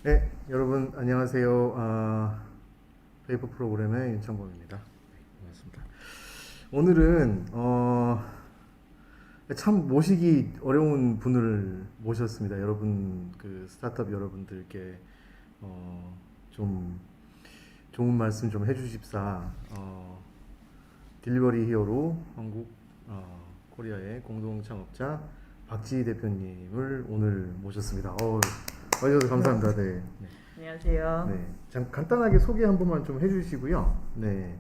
네, 여러분 안녕하세요. 페이퍼 프로그램의 윤창범입니다. 네, 반갑습니다. 오늘은 참 모시기 어려운 분을 모셨습니다. 여러분 그 스타트업 여러분들께 좀 좋은 말씀 좀 해주십사. 딜리버리 히어로 한국 코리아의 공동 창업자 박지희 대표님을 오늘 모셨습니다. 와주셔서 감사합니다. 네. 안녕하세요. 네, 간단하게 소개 한 번만 좀 해주시고요. 네,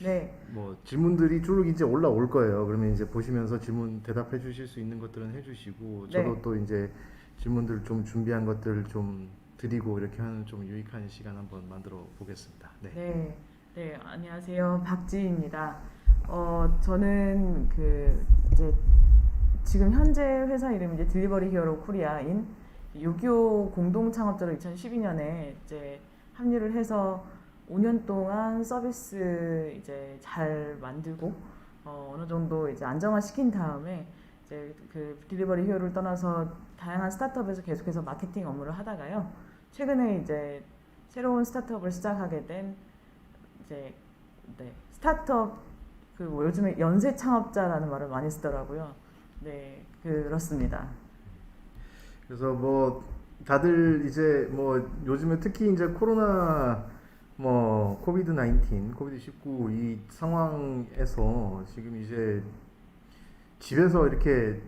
네, 뭐 질문들이 쭉 이제 올라올 거예요. 그러면 이제 보시면서 질문 대답해 주실 수 있는 것들은 해주시고, 저도 네, 또 이제 질문들 좀 준비한 것들 좀 드리고 이렇게 하는 좀 유익한 시간 한번 만들어 보겠습니다. 네. 네, 안녕하세요. 박지희입니다. 저는 이제 지금 현재 회사 이름이 이제 딜리버리 히어로 코리아인 6.25 공동 창업자로 2012년에 이제 합류를 해서 5년 동안 서비스 이제 잘 만들고 어느 정도 이제 안정화 시킨 다음에 이제 그 딜리버리 히어로를 떠나서 다양한 스타트업에서 계속해서 마케팅 업무를 하다가요. 최근에 이제 새로운 스타트업을 시작하게 된 이제 스타트업 요즘에 연쇄 창업자라는 말을 많이 쓰더라고요. 네, 그렇습니다. 그래서 뭐 다들 이제 뭐 요즘에 특히 이제 코로나 뭐 코비드 19 이 상황에서 지금 이제 집에서 이렇게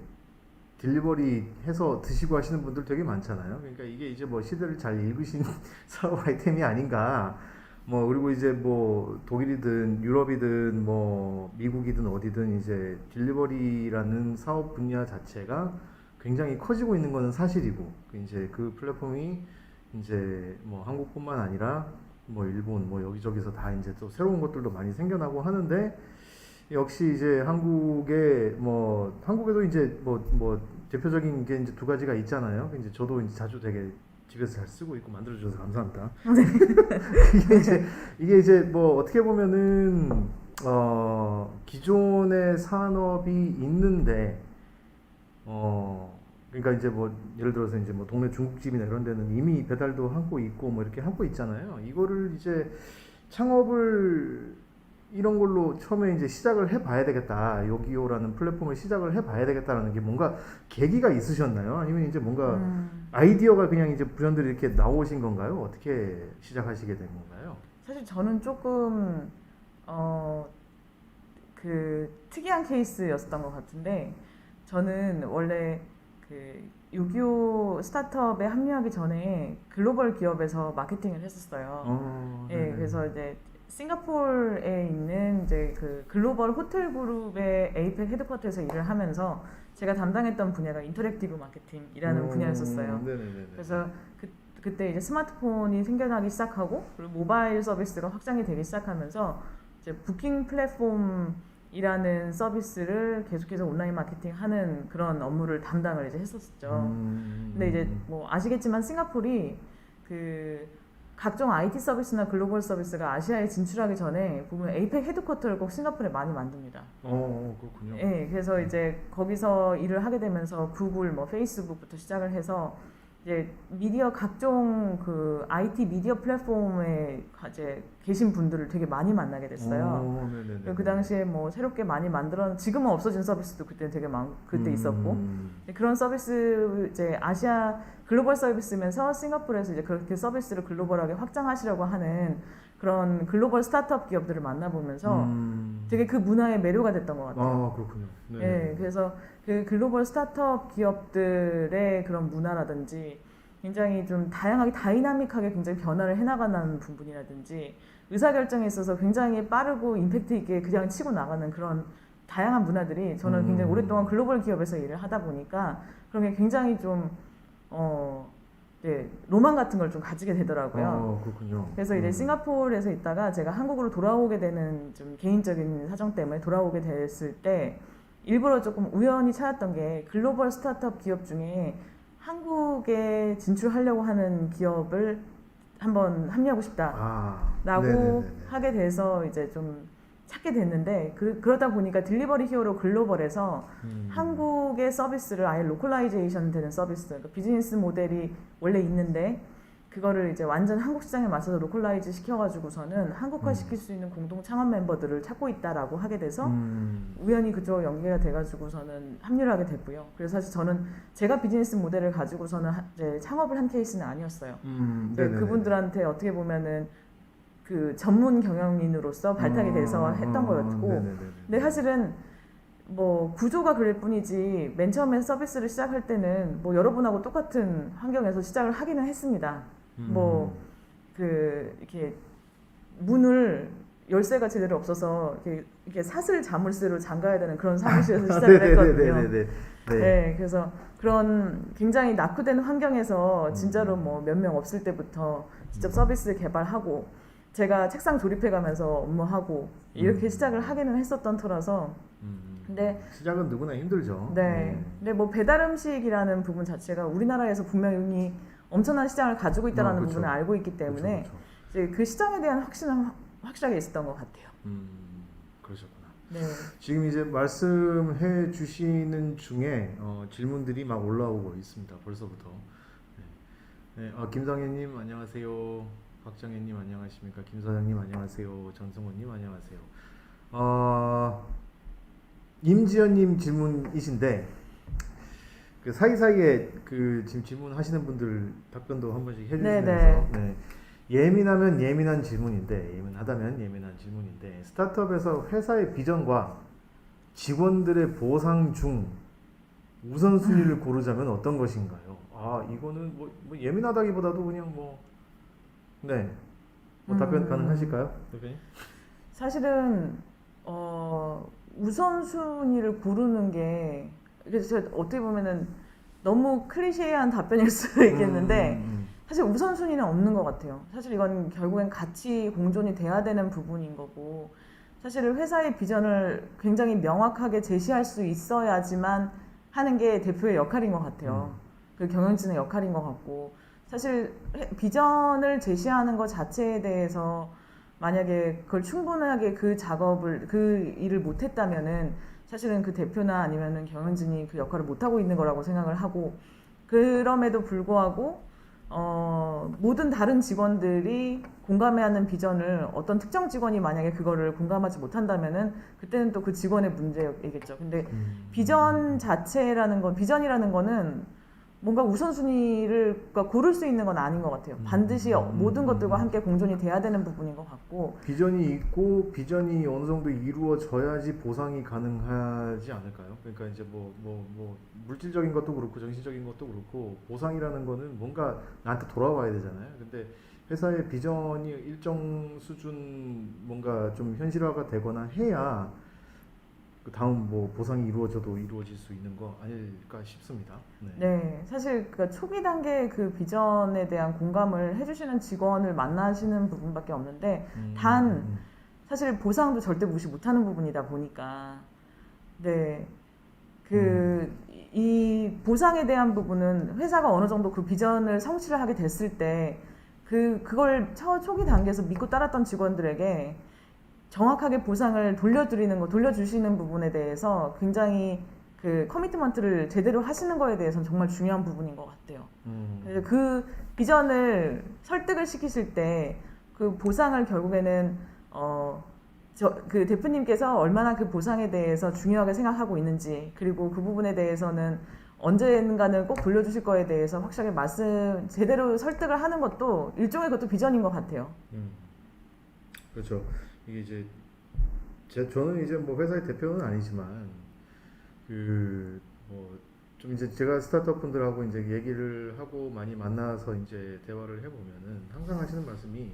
딜리버리 해서 드시고 하시는 분들 되게 많잖아요. 그러니까 이게 이제 뭐 시대를 잘 읽으신 사업 아이템이 아닌가. 뭐 그리고 이제 뭐 독일이든 유럽이든 뭐 미국이든 어디든 이제 딜리버리라는 사업 분야 자체가 굉장히 커지고 있는 것은 사실이고, 이제 그 플랫폼이 이제 뭐 한국뿐만 아니라 뭐 일본 뭐 여기저기서 다 이제 또 새로운 것들도 많이 생겨나고 하는데, 역시 이제 한국에도 이제 뭐 대표적인 게 이제 두 가지가 있잖아요. 이제 저도 이제 자주 되게 집에서 잘 쓰고 있고 만들어 주셔서 감사합니다. 이게 이제 뭐 어떻게 보면은 기존의 산업이 있는데, 그러니까 이제 뭐 예를 들어서 이제 뭐 동네 중국집이나 이런 데는 이미 배달도 하고 있고 뭐 이렇게 하고 있잖아요. 이거를 이제 창업을 이런 걸로 처음에 이제 시작을 해봐야 되겠다. 요기요라는 플랫폼을 시작을 해봐야 되겠다라는 게 뭔가 계기가 있으셨나요? 아니면 이제 뭔가 아이디어가 그냥 이제 불현듯 이렇게 나오신 건가요? 어떻게 시작하시게 된 건가요? 사실 저는 조금 특이한 케이스였었던 것 같은데, 저는 원래 6.25 스타트업에 합류하기 전에 글로벌 기업에서 마케팅을 했었어요. 예, 그래서 이제 싱가포르에 있는 이제 그 글로벌 호텔 그룹의 에이펙 헤드쿼터에서 일을 하면서 제가 담당했던 분야가 인터랙티브 마케팅이라는 분야였었어요. 네네네. 그래서 그때 이제 스마트폰이 생겨나기 시작하고, 그리고 모바일 서비스가 확장이 되기 시작하면서 이제 부킹 플랫폼이라는 서비스를 계속해서 온라인 마케팅하는 그런 업무를 담당을 이제 했었죠. 근데 이제 뭐 아시겠지만 싱가포르이 각종 IT 서비스나 글로벌 서비스가 아시아에 진출하기 전에 보면 에이펙 헤드쿼터를 꼭 싱가포르에 많이 만듭니다. 그렇군요. 예, 그래서 이제 거기서 일을 하게 되면서 구글, 뭐 페이스북부터 시작을 해서 이제 미디어 각종 IT 미디어 플랫폼에 이제 계신 분들을 되게 많이 만나게 됐어요. 네네네. 그 당시에 뭐 새롭게 많이 지금은 없어진 서비스도 그때 되게 그때 있었고, 그런 서비스 이제 아시아 글로벌 서비스면서 싱가포르에서 이제 그렇게 서비스를 글로벌하게 확장하시려고 하는 그런 글로벌 스타트업 기업들을 만나보면서 되게 그 문화에 매료가 됐던 것 같아요. 그렇군요. 네. 예, 그래서 그 글로벌 스타트업 기업들의 그런 문화라든지 굉장히 좀 다양하게 다이나믹하게 굉장히 변화를 해나가는 부분이라든지 의사결정에 있어서 굉장히 빠르고 임팩트 있게 그냥 치고 나가는 그런 다양한 문화들이 저는 굉장히 오랫동안 글로벌 기업에서 일을 하다 보니까 그런 게 굉장히 좀 로망 같은 걸 좀 가지게 되더라고요. 그렇군요. 그래서 이제 싱가포르에서 있다가 제가 한국으로 돌아오게 되는 좀 개인적인 사정 때문에 돌아오게 됐을 때 일부러 조금 우연히 찾았던 게 글로벌 스타트업 기업 중에 한국에 진출하려고 하는 기업을 한번 합류하고 싶다라고 네네네네. 하게 돼서 이제 좀 찾게 됐는데 그러다 보니까 딜리버리 히어로 글로벌에서 한국의 서비스를 아예 로컬라이제이션 되는 서비스, 그러니까 비즈니스 모델이 원래 있는데 그거를 이제 완전 한국 시장에 맞춰서 로컬라이즈 시켜가지고서는 한국화 시킬 수 있는 공동 창업 멤버들을 찾고 있다라고 하게 돼서 우연히 그쪽 연계가 돼가지고서는 합류를 하게 됐고요. 그래서 사실 저는 제가 비즈니스 모델을 가지고서는 이제 창업을 한 케이스는 아니었어요. 그분들한테 어떻게 보면은 그 전문 경영인으로서 발탁이 돼서 했던 거였고, 근데 사실은 뭐 구조가 그럴 뿐이지 맨 처음에 서비스를 시작할 때는 뭐 여러분하고 똑같은 환경에서 시작을 하기는 했습니다. 뭐 그 이렇게 문을 열쇠가 제대로 없어서 이렇게 사슬 자물쇠로 잠가야 되는 그런 사무실에서 시작을 했거든요. 네, 그래서 그런 굉장히 낙후된 환경에서 진짜로 뭐 몇 명 없을 때부터 직접 서비스 개발하고 제가 책상 조립해가면서 업무하고 이렇게 시작을 하기는 했었던 터라서. 근데 시작은 누구나 힘들죠. 네. 근데 뭐 배달 음식이라는 부분 자체가 우리나라에서 분명히 엄청난 시장을 가지고 있다는 그렇죠. 부분을 알고 있기 때문에 그렇죠. 이제 그 시장에 대한 확신은 확실하게 있었던 것 같아요. 그러셨구나. 네. 지금 이제 말씀해 주시는 중에 질문들이 막 올라오고 있습니다. 벌써부터. 네. 김성혜님 안녕하세요. 박정혜님 안녕하십니까? 김 사장님 안녕하세요. 전승호님 안녕하세요. 임지연님 질문이신데 그 사이사이에 그 지금 질문하시는 분들 답변도 한 번씩 해주시면서 네. 예민하면 예민한 질문인데 예민하다면 예민한 질문인데 스타트업에서 회사의 비전과 직원들의 보상 중 우선순위를 고르자면 어떤 것인가요? 이거는 뭐 예민하다기보다도 그냥 네. 답변 가능하실까요, 대표님? 사실은 우선순위를 고르는 게 그래서 어떻게 보면은 너무 클리셰한 답변일 수도 있겠는데 사실 우선순위는 없는 것 같아요. 사실 이건 결국엔 같이 공존이 돼야 되는 부분인 거고 사실 회사의 비전을 굉장히 명확하게 제시할 수 있어야지만 하는 게 대표의 역할인 것 같아요. 그 경영진의 역할인 것 같고 사실 비전을 제시하는 것 자체에 대해서 만약에 그걸 충분하게 그 작업을 그 일을 못했다면은 사실은 그 대표나 아니면은 경영진이 그 역할을 못하고 있는 거라고 생각을 하고 그럼에도 불구하고 모든 다른 직원들이 공감해하는 비전을 어떤 특정 직원이 만약에 그거를 공감하지 못한다면은 그때는 또 그 직원의 문제이겠죠. 근데 비전 자체라는 건 비전이라는 거는 뭔가 우선순위를 고를 수 있는 건 아닌 것 같아요. 반드시 모든 것들과 함께 공존이 돼야 되는 부분인 것 같고 비전이 있고 비전이 어느 정도 이루어져야지 보상이 가능하지 않을까요? 그러니까 이제 뭐 물질적인 것도 그렇고 정신적인 것도 그렇고 보상이라는 거는 뭔가 나한테 돌아와야 되잖아요. 근데 회사의 비전이 일정 수준 뭔가 좀 현실화가 되거나 해야 그 다음 뭐 보상이 이루어져도 이루어질 수 있는 거 아닐까 싶습니다. 네, 사실 그 초기 단계 그 비전에 대한 공감을 해주시는 직원을 만나시는 부분밖에 없는데 단 사실 보상도 절대 무시 못하는 부분이다 보니까 네, 이 보상에 대한 부분은 회사가 어느 정도 그 비전을 성취를 하게 됐을 때 그걸 초기 단계에서 믿고 따랐던 직원들에게 정확하게 보상을 돌려주시는 부분에 대해서 굉장히 그 커미트먼트를 제대로 하시는 거에 대해서는 정말 중요한 부분인 것 같아요. 그래서 그 비전을 설득을 시키실 때 그 보상을 결국에는 그 대표님께서 얼마나 그 보상에 대해서 중요하게 생각하고 있는지 그리고 그 부분에 대해서는 언젠가는 꼭 돌려주실 거에 대해서 확실하게 제대로 설득을 하는 것도 일종의 그것도 비전인 것 같아요. 그렇죠. 이게 이제 저는 이제 뭐 회사의 대표는 아니지만 좀 이제 제가 스타트업 분들하고 이제 얘기를 하고 많이 만나서 이제 대화를 해보면은 항상 하시는 말씀이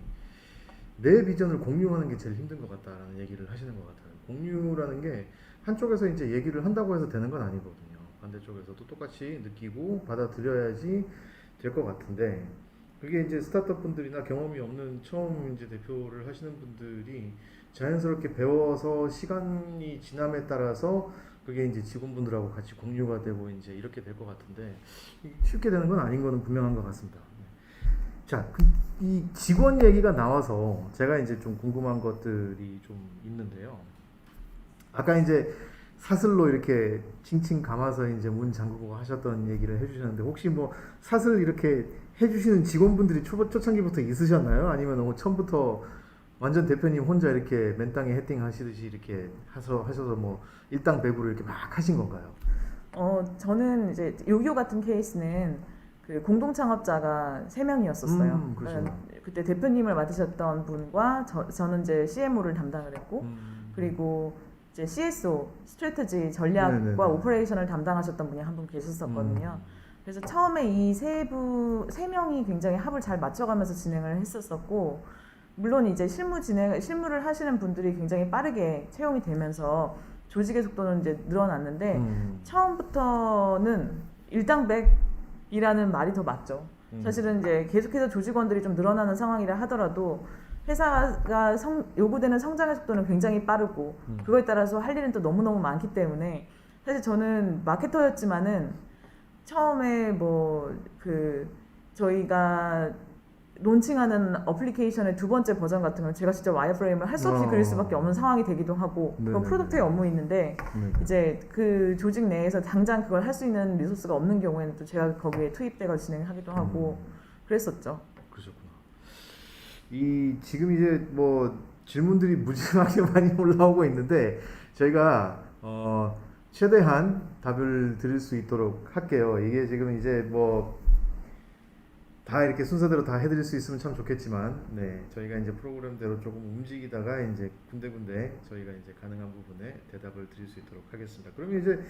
내 비전을 공유하는 게 제일 힘든 것 같다라는 얘기를 하시는 것 같아요. 공유라는 게 한쪽에서 이제 얘기를 한다고 해서 되는 건 아니거든요. 반대쪽에서도 똑같이 느끼고 받아들여야지 될 것 같은데 그게 이제 스타트업 분들이나 경험이 없는 처음 이제 대표를 하시는 분들이 자연스럽게 배워서 시간이 지남에 따라서 그게 이제 직원분들하고 같이 공유가 되고 이제 이렇게 될 것 같은데 쉽게 되는 건 아닌 거는 분명한 것 같습니다. 자, 이 직원 얘기가 나와서 제가 이제 좀 궁금한 것들이 좀 있는데요. 아까 이제 사슬로 이렇게 칭칭 감아서 이제 문 잠그고 하셨던 얘기를 해주셨는데 혹시 뭐 사슬 이렇게 해주시는 직원분들이 초창기부터 있으셨나요? 아니면 너무 처음부터 완전 대표님 혼자 이렇게 맨땅에 헤딩 하시듯이 이렇게 하셔서 뭐 일당배부를 이렇게 막 하신 건가요? 저는 이제 요기요 같은 케이스는 그 공동 창업자가 3명이었었어요. 그러시구나. 그때 대표님을 맡으셨던 분과 저는 이제 CMO를 담당을 했고 그리고 이제 CSO 스트래티지 전략과 네네네. 오퍼레이션을 담당하셨던 분이 한 분 계셨었거든요. 그래서 처음에 이 세 명이 굉장히 합을 잘 맞춰가면서 진행을 했었었고 물론 이제 실무를 하시는 분들이 굉장히 빠르게 채용이 되면서 조직의 속도는 이제 늘어났는데 처음부터는 일당백이라는 말이 더 맞죠. 사실은 이제 계속해서 조직원들이 좀 늘어나는 상황이라 하더라도 회사가 요구되는 성장의 속도는 굉장히 빠르고 그거에 따라서 할 일은 또 너무너무 많기 때문에 사실 저는 마케터였지만은 처음에 저희가 론칭하는 어플리케이션의 2번째 버전 같은 건 제가 진짜 와이어프레임을 할 수 없이 그릴 수밖에 없는 상황이 되기도 하고 그건 프로덕트의 업무있는데 이제 그 조직 내에서 당장 그걸 할 수 있는 리소스가 없는 경우에는 또 제가 거기에 투입돼서 진행하기도 하고 그랬었죠. 그러셨구나. 지금 이제 뭐 질문들이 무지하게 많이 올라오고 있는데 저희가 최대한 답을 드릴 수 있도록 할게요. 이게 지금 이제 뭐 다 이렇게 순서대로 다 해드릴 수 있으면 참 좋겠지만, 네, 저희가 이제 프로그램대로 조금 움직이다가 이제 군데군데 저희가 이제 가능한 부분에 대답을 드릴 수 있도록 하겠습니다. 그러면 이제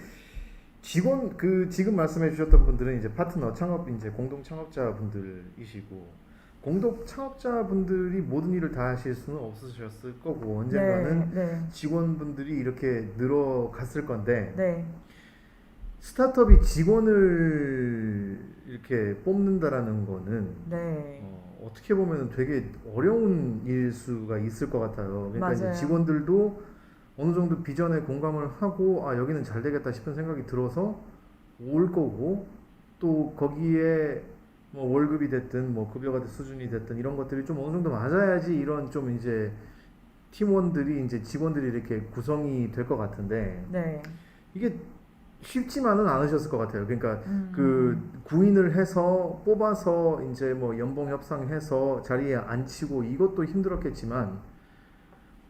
지금 말씀해 주셨던 분들은 이제 파트너 이제 공동 창업자 분들이시고, 공동 창업자 분들이 모든 일을 다 하실 수는 없으셨을 거고, 언젠가는 직원분들이 이렇게 늘어갔을 건데, 스타트업이 직원을 이렇게 뽑는다라는 거는 어떻게 보면 되게 어려운 일 수가 있을 것 같아요. 그러니까 이제 직원들도 어느 정도 비전에 공감을 하고 여기는 잘 되겠다 싶은 생각이 들어서 올 거고 또 거기에 뭐 월급이 됐든 뭐 급여가 수준이 됐든 이런 것들이 좀 어느 정도 맞아야지 이런 좀 이제 팀원들이 이제 직원들이 이렇게 구성이 될 것 같은데 이게 쉽지만은 않으셨을 것 같아요. 그러니까 그 구인을 해서 뽑아서 이제 뭐 연봉 협상해서 자리에 앉히고 이것도 힘들었겠지만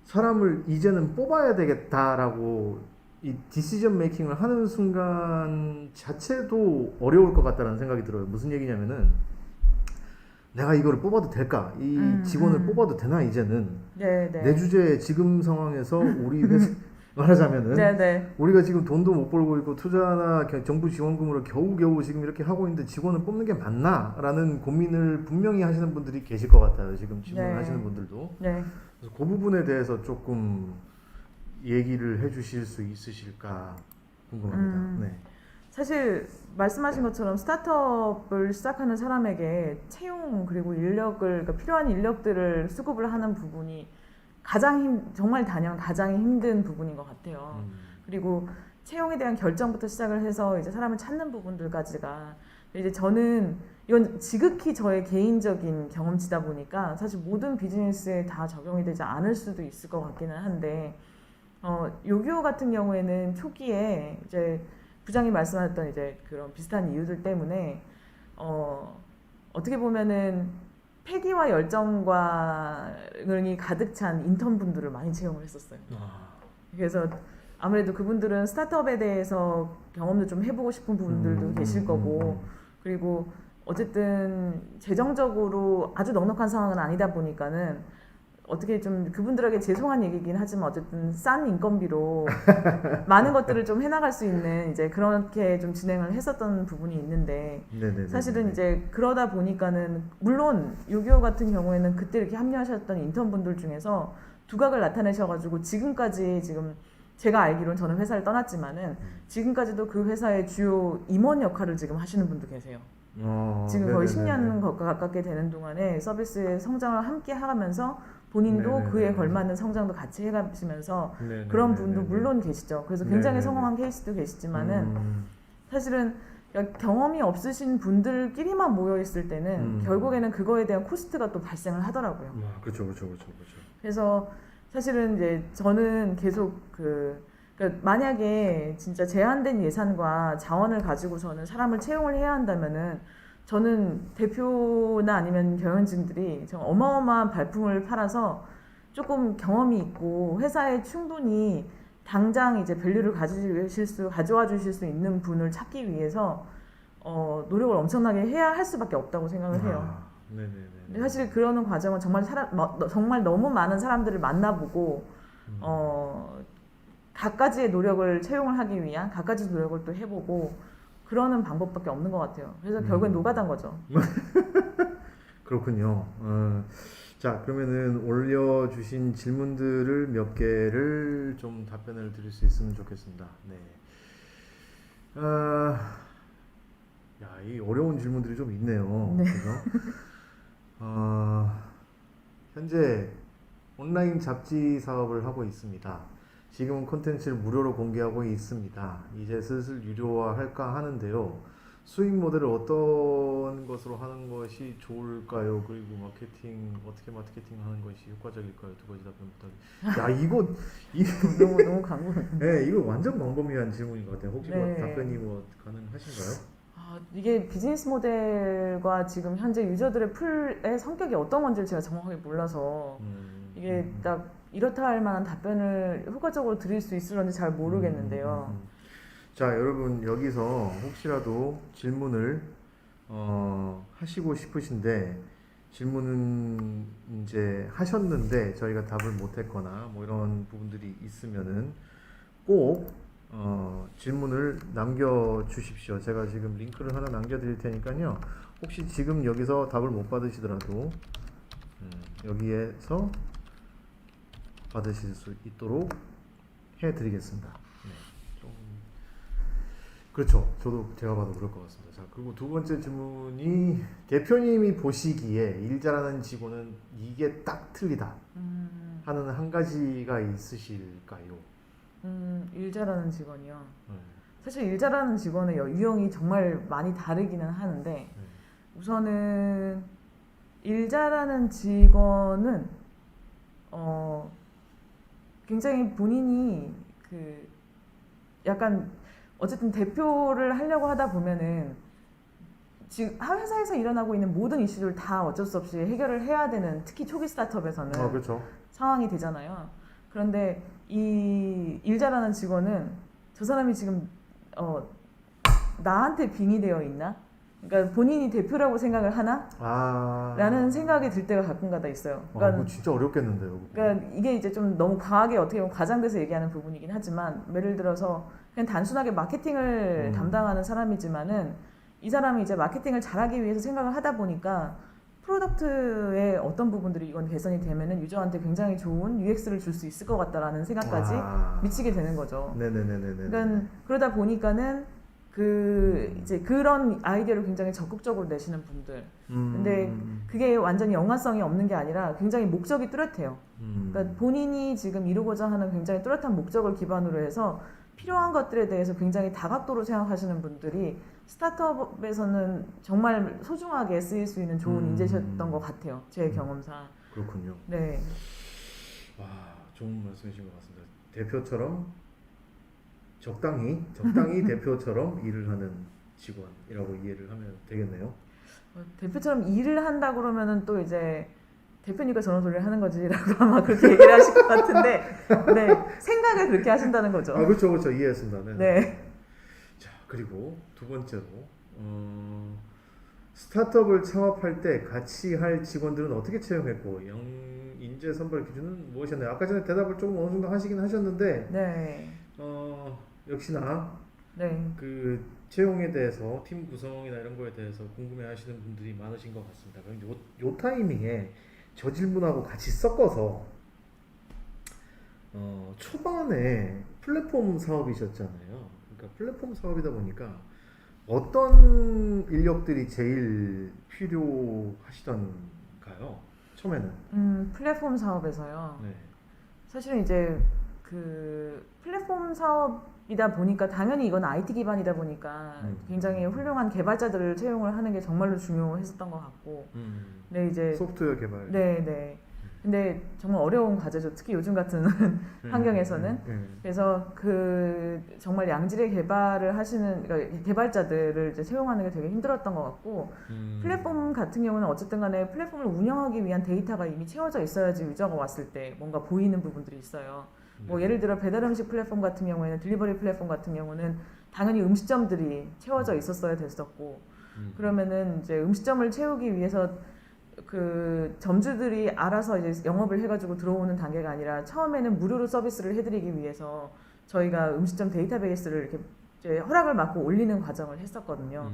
사람을 이제는 뽑아야 되겠다라고 이 디시전 메이킹을 하는 순간 자체도 어려울 것 같다는 생각이 들어요. 무슨 얘기냐면은 내가 이거를 뽑아도 될까? 이 직원을 뽑아도 되나 이제는? 내 주제에 지금 상황에서 우리 회사 말하자면은 우리가 지금 돈도 못 벌고 있고 투자나 정부 지원금으로 겨우겨우 지금 이렇게 하고 있는데 직원을 뽑는 게 맞나? 라는 고민을 분명히 하시는 분들이 계실 것 같아요. 지금 질문을 하시는 분들도. 그래서 그 부분에 대해서 조금 얘기를 해주실 수 있으실까 궁금합니다. 사실 말씀하신 것처럼 스타트업을 시작하는 사람에게 채용 그리고 그러니까 필요한 인력들을 수급을 하는 부분이 정말 가장 힘든 부분인 것 같아요. 그리고 채용에 대한 결정부터 시작을 해서 이제 사람을 찾는 부분들까지가 이제 저는 이건 지극히 저의 개인적인 경험치다 보니까 사실 모든 비즈니스에 다 적용이 되지 않을 수도 있을 것 같기는 한데 요기요 같은 경우에는 초기에 이제 부장님 말씀하셨던 이제 그런 비슷한 이유들 때문에 어떻게 보면은 패기와 열정이 가득 찬 인턴분들을 많이 채용을 했었어요. 그래서 아무래도 그분들은 스타트업에 대해서 경험도 좀 해보고 싶은 분들도 계실 거고 그리고 어쨌든 재정적으로 아주 넉넉한 상황은 아니다 보니까는 어떻게 좀 그분들에게 죄송한 얘기긴 하지만 어쨌든 싼 인건비로 많은 것들을 좀 해나갈 수 있는 이제 그렇게 좀 진행을 했었던 부분이 있는데 사실은 이제 그러다 보니까는 물론 요기요 같은 경우에는 그때 이렇게 합류하셨던 인턴분들 중에서 두각을 나타내셔가지고 지금까지 지금 제가 알기로는 저는 회사를 떠났지만은 지금까지도 그 회사의 주요 임원 역할을 지금 하시는 분도 계세요. 지금 거의 10년 가깝게 되는 동안에 서비스의 성장을 함께 하면서 본인도 그에 걸맞는 성장도 같이 해가시면서 그런 분도 물론 계시죠. 그래서 굉장히 성공한 케이스도 계시지만은 사실은 경험이 없으신 분들끼리만 모여 있을 때는 결국에는 그거에 대한 코스트가 또 발생을 하더라고요. 그렇죠. 그래서 사실은 이제 저는 계속 그러니까 만약에 진짜 제한된 예산과 자원을 가지고서는 사람을 채용을 해야 한다면은 저는 대표나 아니면 경영진들이 정말 어마어마한 발품을 팔아서 조금 경험이 있고 회사에 충분히 당장 이제 밸류를 가져와 주실 수 있는 분을 찾기 위해서 노력을 엄청나게 해야 할 수밖에 없다고 생각을 해요. 네네네. 근데 사실 그러는 과정은 정말 너무 많은 사람들을 만나보고 갖가지의 노력을 채용을 하기 위한 갖가지 노력을 또 해보고 그러는 방법밖에 없는 것 같아요. 그래서 결국엔 노가다인 거죠. 그렇군요. 자, 그러면은 올려주신 질문들을 몇 개를 좀 답변을 드릴 수 있으면 좋겠습니다. 네. 야, 이 어려운 질문들이 좀 있네요. 네. 그죠? 현재 온라인 잡지 사업을 하고 있습니다. 지금은 콘텐츠를 무료로 공개하고 있습니다. 이제 슬슬 유료화할까 하는데요. 수익 모델을 어떤 것으로 하는 것이 좋을까요? 그리고 어떻게 마케팅하는 것이 효과적일까요? 두 가지 답변 부탁드립니다. 야, 이거 너무 광고. 네, 이거 완전 광범위한 질문인 것 같아요. 혹시 네. 답변이 가능하신가요? 이게 비즈니스 모델과 지금 현재 유저들의 풀의 성격이 어떤 건지를 제가 정확하게 몰라서 이게 딱 이렇다 할 만한 답변을 효과적으로 드릴 수 있을런지 잘 모르겠는데요. 자, 여러분 여기서 혹시라도 질문을 하시고 싶으신데 질문은 이제 하셨는데 저희가 답을 못했거나 뭐 이런 부분들이 있으면은 꼭 질문을 남겨주십시오. 제가 지금 링크를 하나 남겨드릴 테니까요. 혹시 지금 여기서 답을 못 받으시더라도 여기에서 받으실 수 있도록 해드리겠습니다. 네, 좀 그렇죠. 저도 제가 봐도 그럴 것 같습니다. 자, 그리고 두 번째 질문이 대표님이 보시기에 일 잘하는 직원은 이게 딱 틀리다 하는 한 가지가 있으실까요? 일 잘하는 직원이요. 네. 사실 일 잘하는 직원의 유형이 정말 많이 다르기는 하는데 우선은 일 잘하는 직원은 굉장히 본인이 그 약간 어쨌든 대표를 하려고 하다 보면은 지금 회사에서 일어나고 있는 모든 이슈를 다 어쩔 수 없이 해결을 해야 되는 특히 초기 스타트업에서는 그렇죠. 상황이 되잖아요. 그런데 이 일 잘하는 직원은 저 사람이 지금 나한테 빙의되어 있나? 그러니까 본인이 대표라고 생각을 하나? 라는 생각이 들 때가 가끔가다 있어요. 그러니까 그거 진짜 어렵겠는데요. 그러니까 이게 이제 좀 너무 과하게 어떻게 보면 과장돼서 얘기하는 부분이긴 하지만 예를 들어서 그냥 단순하게 마케팅을 담당하는 사람이지만은 이 사람이 이제 마케팅을 잘하기 위해서 생각을 하다 보니까 프로덕트의 어떤 부분들이 이건 개선이 되면은 유저한테 굉장히 좋은 UX를 줄 수 있을 것 같다라는 생각까지 미치게 되는 거죠. 네네네네. 그러니까 그러다 보니까는 이제 그런 아이디어를 굉장히 적극적으로 내시는 분들. 근데 그게 완전히 연관성이 없는 게 아니라 굉장히 목적이 뚜렷해요. 그러니까 본인이 지금 이루고자 하는 굉장히 뚜렷한 목적을 기반으로 해서 필요한 것들에 대해서 굉장히 다각도로 생각하시는 분들이 스타트업에서는 정말 소중하게 쓰일 수 있는 좋은 인재셨던 것 같아요. 제 경험상. 그렇군요. 네. 와, 좋은 말씀이신 것 같습니다. 대표처럼 적당히 대표처럼 일을 하는 직원이라고 이해를 하면 되겠네요. 대표처럼 일을 한다 그러면은 또 이제 대표니까 저런 소리를 하는 거지라고 아마 그렇게 얘기를 하실 것 같은데, 네, 생각을 그렇게 하신다는 거죠. 그렇죠, 이해했습니다. 네. 네. 자, 그리고 두 번째로 스타트업을 창업할 때 같이 할 직원들은 어떻게 채용했고 인재 선발 기준은 무엇이었나요? 아까 전에 대답을 조금 어느 정도 하시긴 하셨는데, 네. 역시나 네. 그 채용에 대해서 팀 구성이나 이런 거에 대해서 궁금해하시는 분들이 많으신 것 같습니다. 그런데 요 타이밍에 저 질문하고 같이 섞어서 초반에 플랫폼 사업이셨잖아요. 그러니까 플랫폼 사업이다 보니까 어떤 인력들이 제일 필요하시던가요? 처음에는. 플랫폼 사업에서요. 네. 사실은 이제 그 플랫폼 사업이다 보니까 당연히 이건 IT 기반이다 보니까 굉장히 훌륭한 개발자들을 채용을 하는 게 정말로 중요했었던 것 같고. 네, 이제 소프트웨어 개발. 네. 근데 정말 어려운 과제죠. 특히 요즘 같은 환경에서는. 그래서 그 정말 양질의 개발을 하시는 그러니까 개발자들을 이제 채용하는 게 되게 힘들었던 것 같고 플랫폼 같은 경우는 어쨌든 간에 플랫폼을 운영하기 위한 데이터가 이미 채워져 있어야지 유저가 왔을 때 뭔가 보이는 부분들이 있어요. 뭐 예를 들어 배달음식 플랫폼 같은 경우에는 딜리버리 플랫폼 같은 경우는 당연히 음식점들이 채워져 있었어야 됐었고 그러면은 이제 음식점을 채우기 위해서 그 점주들이 알아서 이제 영업을 해가지고 들어오는 단계가 아니라 처음에는 무료로 서비스를 해드리기 위해서 저희가 음식점 데이터베이스를 이렇게 이제 허락을 받고 올리는 과정을 했었거든요.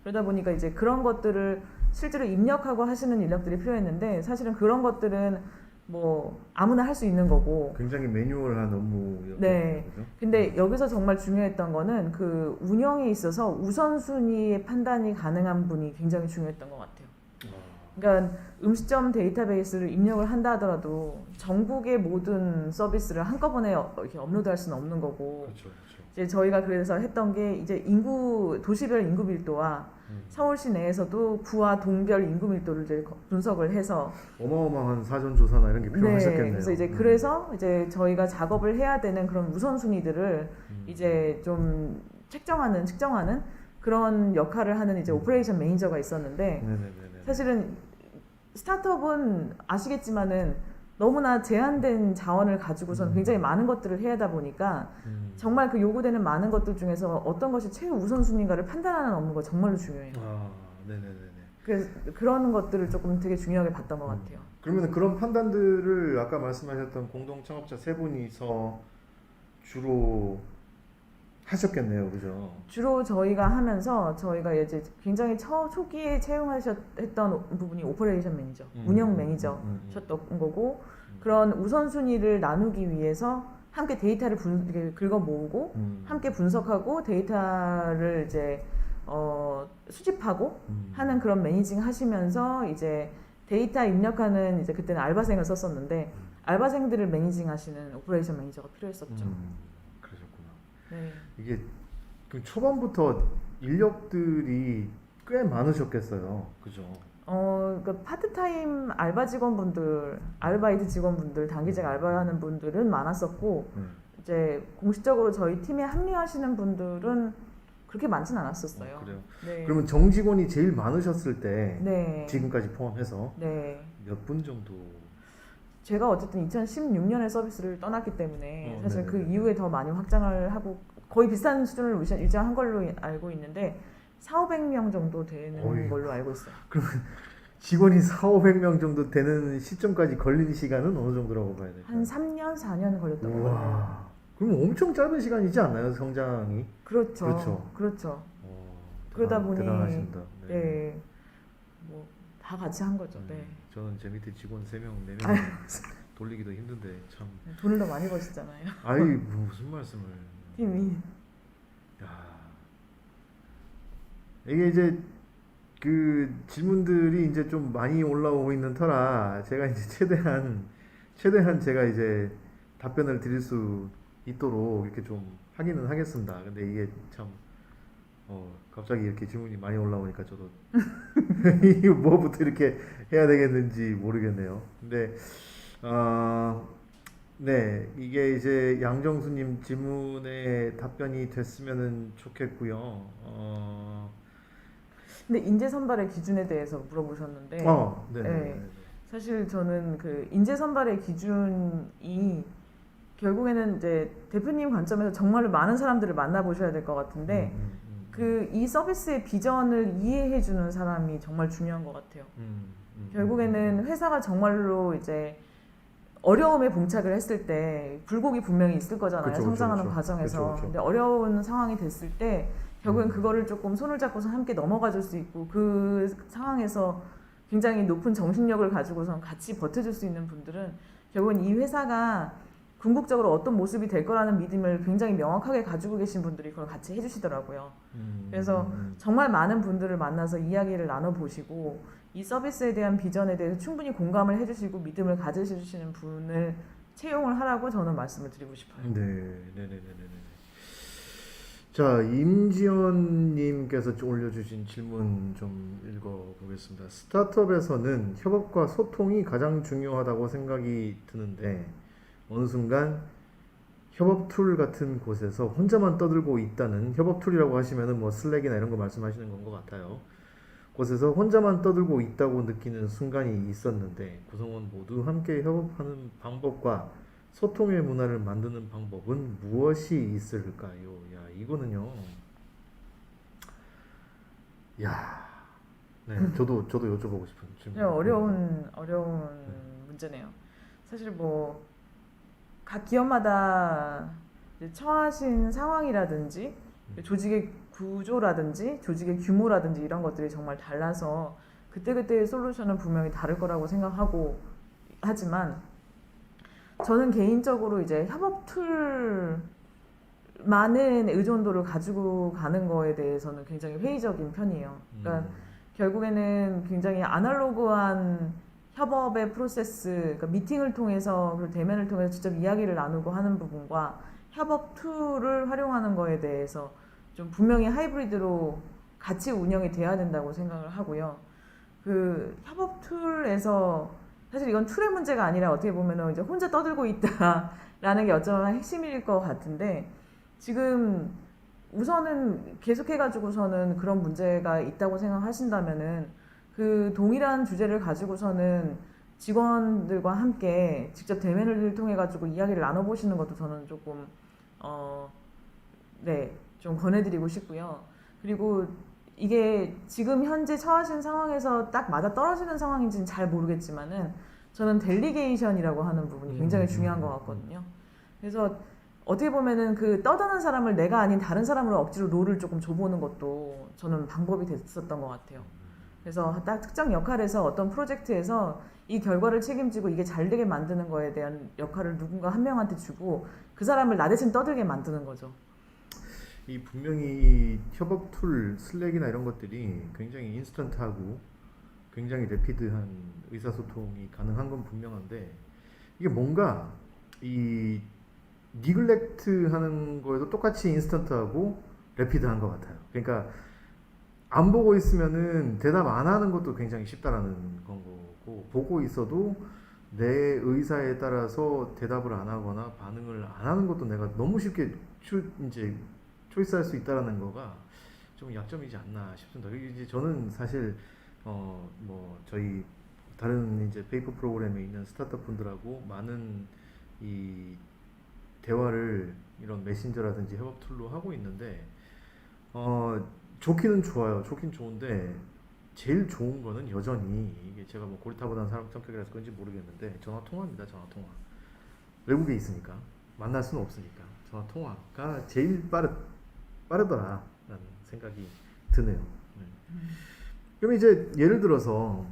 그러다 보니까 이제 그런 것들을 실제로 입력하고 하시는 인력들이 필요했는데 사실은 그런 것들은 뭐 아무나 할 수 있는 거고 굉장히 매뉴얼한 업무였죠. 네. 그죠? 근데 여기서 정말 중요했던 거는 그 운영에 있어서 우선순위의 판단이 가능한 분이 굉장히 중요했던 것 같아요. 그러니까 음식점 데이터베이스를 입력을 한다 하더라도 전국의 모든 서비스를 한꺼번에 이렇게 업로드할 수는 없는 거고 그렇죠, 그렇죠. 이제 저희가 그래서 했던 게 이제 인구 도시별 인구 밀도와 서울시 내에서도 구와 동별 인구 밀도를 이제 분석을 해서 어마어마한 사전 조사나 이런 게 필요하셨겠네요. 네, 그래서 이제 그래서 이제 저희가 작업을 해야 되는 그런 우선순위들을 이제 좀 측정하는 그런 역할을 하는 이제 오퍼레이션 매니저가 있었는데 네네네네. 사실은 스타트업은 아시겠지만은 너무나 제한된 자원을 가지고선 굉장히 많은 것들을 해야 하다 보니까 정말 그 요구되는 많은 것들 중에서 어떤 것이 최우선순위인가를 판단하는 업무가 정말로 중요해요. 아, 네네네네. 그래서 그런 것들을 조금 되게 중요하게 봤던 것 같아요. 그러면 그런 판단들을 아까 말씀하셨던 공동 창업자 세 분이서 주로 하셨겠네요, 그죠? 주로 저희가 하면서 저희가 이제 굉장히 초기에 채용하셨던 부분이 오퍼레이션 매니저, 운영 매니저셨던 거고 그런 우선순위를 나누기 위해서 함께 데이터를 이렇게 긁어 모으고 함께 분석하고 데이터를 이제 수집하고 하는 그런 매니징 하시면서 이제 데이터 입력하는 이제 그때는 알바생을 썼었는데 알바생들을 매니징 하시는 오퍼레이션 매니저가 필요했었죠. 그러셨구나. 네. 이게 그 초반부터 인력들이 꽤 많으셨겠어요, 그죠? 그 파트타임 알바 직원분들, 아르바이트 직원분들, 단기적 알바하는 분들은 많았었고 이제 공식적으로 저희 팀에 합류하시는 분들은 그렇게 많진 않았었어요. 그래요. 네. 그러면 정직원이 제일 많으셨을 때 네. 지금까지 포함해서 네. 몇 분 정도? 제가 어쨌든 2016년에 서비스를 떠났기 때문에 사실 네네네. 그 이후에 더 많이 확장을 하고 거의 비슷한 수준을 유지한 걸로 알고 있는데 4,500명 정도 되는 어이. 걸로 알고 있어요. 직원이 4,500명 정도 되는 시점까지 걸린 시간은 어느 정도라고 봐야 될까요? 한 3년, 4년 걸렸던 것 같아요. 우와. 그럼 엄청 짧은 시간이지 않나요, 성장이? 그렇죠. 그러다 보니 대단하십니다. 네. 뭐 다 같이 한 거죠. 네. 저는 제 밑에 직원 3명, 4명 돌리기도 힘든데 참. 돈을 더 많이 버시잖아요. 아이 무슨 말씀을. 팀이. 야. 이게 이제 그 질문들이 이제 좀 많이 올라오고 있는 터라 제가 이제 최대한 제가 이제 답변을 드릴 수 있도록 이렇게 좀 하기는 하겠습니다. 근데 이게 참 갑자기 이렇게 질문이 많이 올라오니까 저도 이거 뭐부터 이렇게 해야 되겠는지 모르겠네요. 근데 네, 이게 이제 양정수님 질문에 답변이 됐으면은 좋겠고요. 근데 인재 선발의 기준에 대해서 물어보셨는데, 네. 사실 저는 그 인재 선발의 기준이 결국에는 이제 대표님 관점에서 정말로 많은 사람들을 만나보셔야 될 것 같은데, 그 이 서비스의 비전을 이해해주는 사람이 정말 중요한 것 같아요. 결국에는 회사가 정말로 이제 어려움에 봉착을 했을 때 굴곡이 분명히 있을 거잖아요. 그쵸, 성장하는 그쵸. 과정에서. 그쵸. 근데 어려운 상황이 됐을 때 결국엔 그거를 조금 손을 잡고서 함께 넘어가 줄 수 있고 그 상황에서 굉장히 높은 정신력을 가지고서 같이 버텨줄 수 있는 분들은 결국엔 이 회사가 궁극적으로 어떤 모습이 될 거라는 믿음을 굉장히 명확하게 가지고 계신 분들이 그걸 같이 해주시더라고요. 그래서 정말 많은 분들을 만나서 이야기를 나눠보시고 이 서비스에 대한 비전에 대해서 충분히 공감을 해주시고 믿음을 가지시는 분을 채용을 하라고 저는 말씀을 드리고 싶어요. 네. 자, 임지연님께서 올려주신 질문 좀 읽어보겠습니다. 스타트업에서는 협업과 소통이 가장 중요하다고 생각이 드는데 어느 순간 협업 툴 같은 곳에서 혼자만 떠들고 있다는, 협업 툴이라고 하시면은 뭐 슬랙이나 이런 거 말씀하시는 건 것 같아요. 곳에서 혼자만 떠들고 있다고 느끼는 순간이 있었는데 구성원 모두 함께 협업하는 방법과 소통의 문화를 만드는 방법은 무엇이 있을까요? 야, 이거는요. 야, 네, 저도 여쭤보고 싶은 질문. 그냥 어려운 문제네요. 사실 뭐 각 기업마다 이제 처하신 상황이라든지 조직의 구조라든지 조직의 규모라든지 이런 것들이 정말 달라서 그때그때의 솔루션은 분명히 다를 거라고 생각하고 하지만 저는 개인적으로 이제 협업 툴만은 의존도를 가지고 가는 거에 대해서는 굉장히 회의적인 편이에요. 그러니까 결국에는 굉장히 아날로그한 협업의 프로세스, 그러니까 미팅을 통해서 그리고 대면을 통해서 직접 이야기를 나누고 하는 부분과 협업 툴을 활용하는 거에 대해서 좀 분명히 하이브리드로 같이 운영이 돼야 된다고 생각을 하고요. 그 협업 툴에서 사실 이건 툴의 문제가 아니라 어떻게 보면은 이제 혼자 떠들고 있다라는 게 어쩌면 핵심일 것 같은데 지금 우선은 계속해가지고서는 그런 문제가 있다고 생각하신다면은 그 동일한 주제를 가지고서는 직원들과 함께 직접 대면을 통해 가지고 이야기를 나눠보시는 것도 저는 조금 좀 권해드리고 싶고요. 그리고 이게 지금 현재 처하신 상황에서 딱 맞아 떨어지는 상황인지는 잘 모르겠지만은 저는 델리게이션이라고 하는 부분이 굉장히 중요한 것 같거든요. 그래서 어떻게 보면은 그 떠드는 사람을 내가 아닌 다른 사람으로 억지로 롤을 조금 줘보는 것도 저는 방법이 됐었던 것 같아요. 그래서 딱 특정 역할에서 어떤 프로젝트에서 이 결과를 책임지고 이게 잘 되게 만드는 거에 대한 역할을 누군가 한 명한테 주고 그 사람을 나 대신 떠들게 만드는 거죠. 이 분명히 이 협업 툴 슬랙이나 이런 것들이 굉장히 인스턴트하고 굉장히 래피드한 의사소통이 가능한 건 분명한데 이게 뭔가 이 니글렉트 하는 거에도 똑같이 인스턴트하고 래피드한 것 같아요. 그러니까 안 보고 있으면은 대답 안 하는 것도 굉장히 쉽다라는 건 거고 보고 있어도 내 의사에 따라서 대답을 안 하거나 반응을 안 하는 것도 내가 너무 쉽게 이제 초이스할 수 있다라는 거가 좀 약점이지 않나 싶습니다. 이제 저는 사실 뭐 저희 다른 이제 페이퍼 프로그램에 있는 스타트업 분들하고 많은 이 대화를 이런 메신저라든지 협업 툴로 하고 있는데 좋기는 좋아요. 좋긴 좋은데 제일 좋은 거는 여전히 이게 제가 뭐 고리타분한 사람 성격이라서 그런지 모르겠는데 전화 통화입니다. 전화 통화. 외국에 있으니까 만날 수는 없으니까 전화 통화가 제일 빠르더라라는 생각이 드네요. 네. 그럼 이제 예를 들어서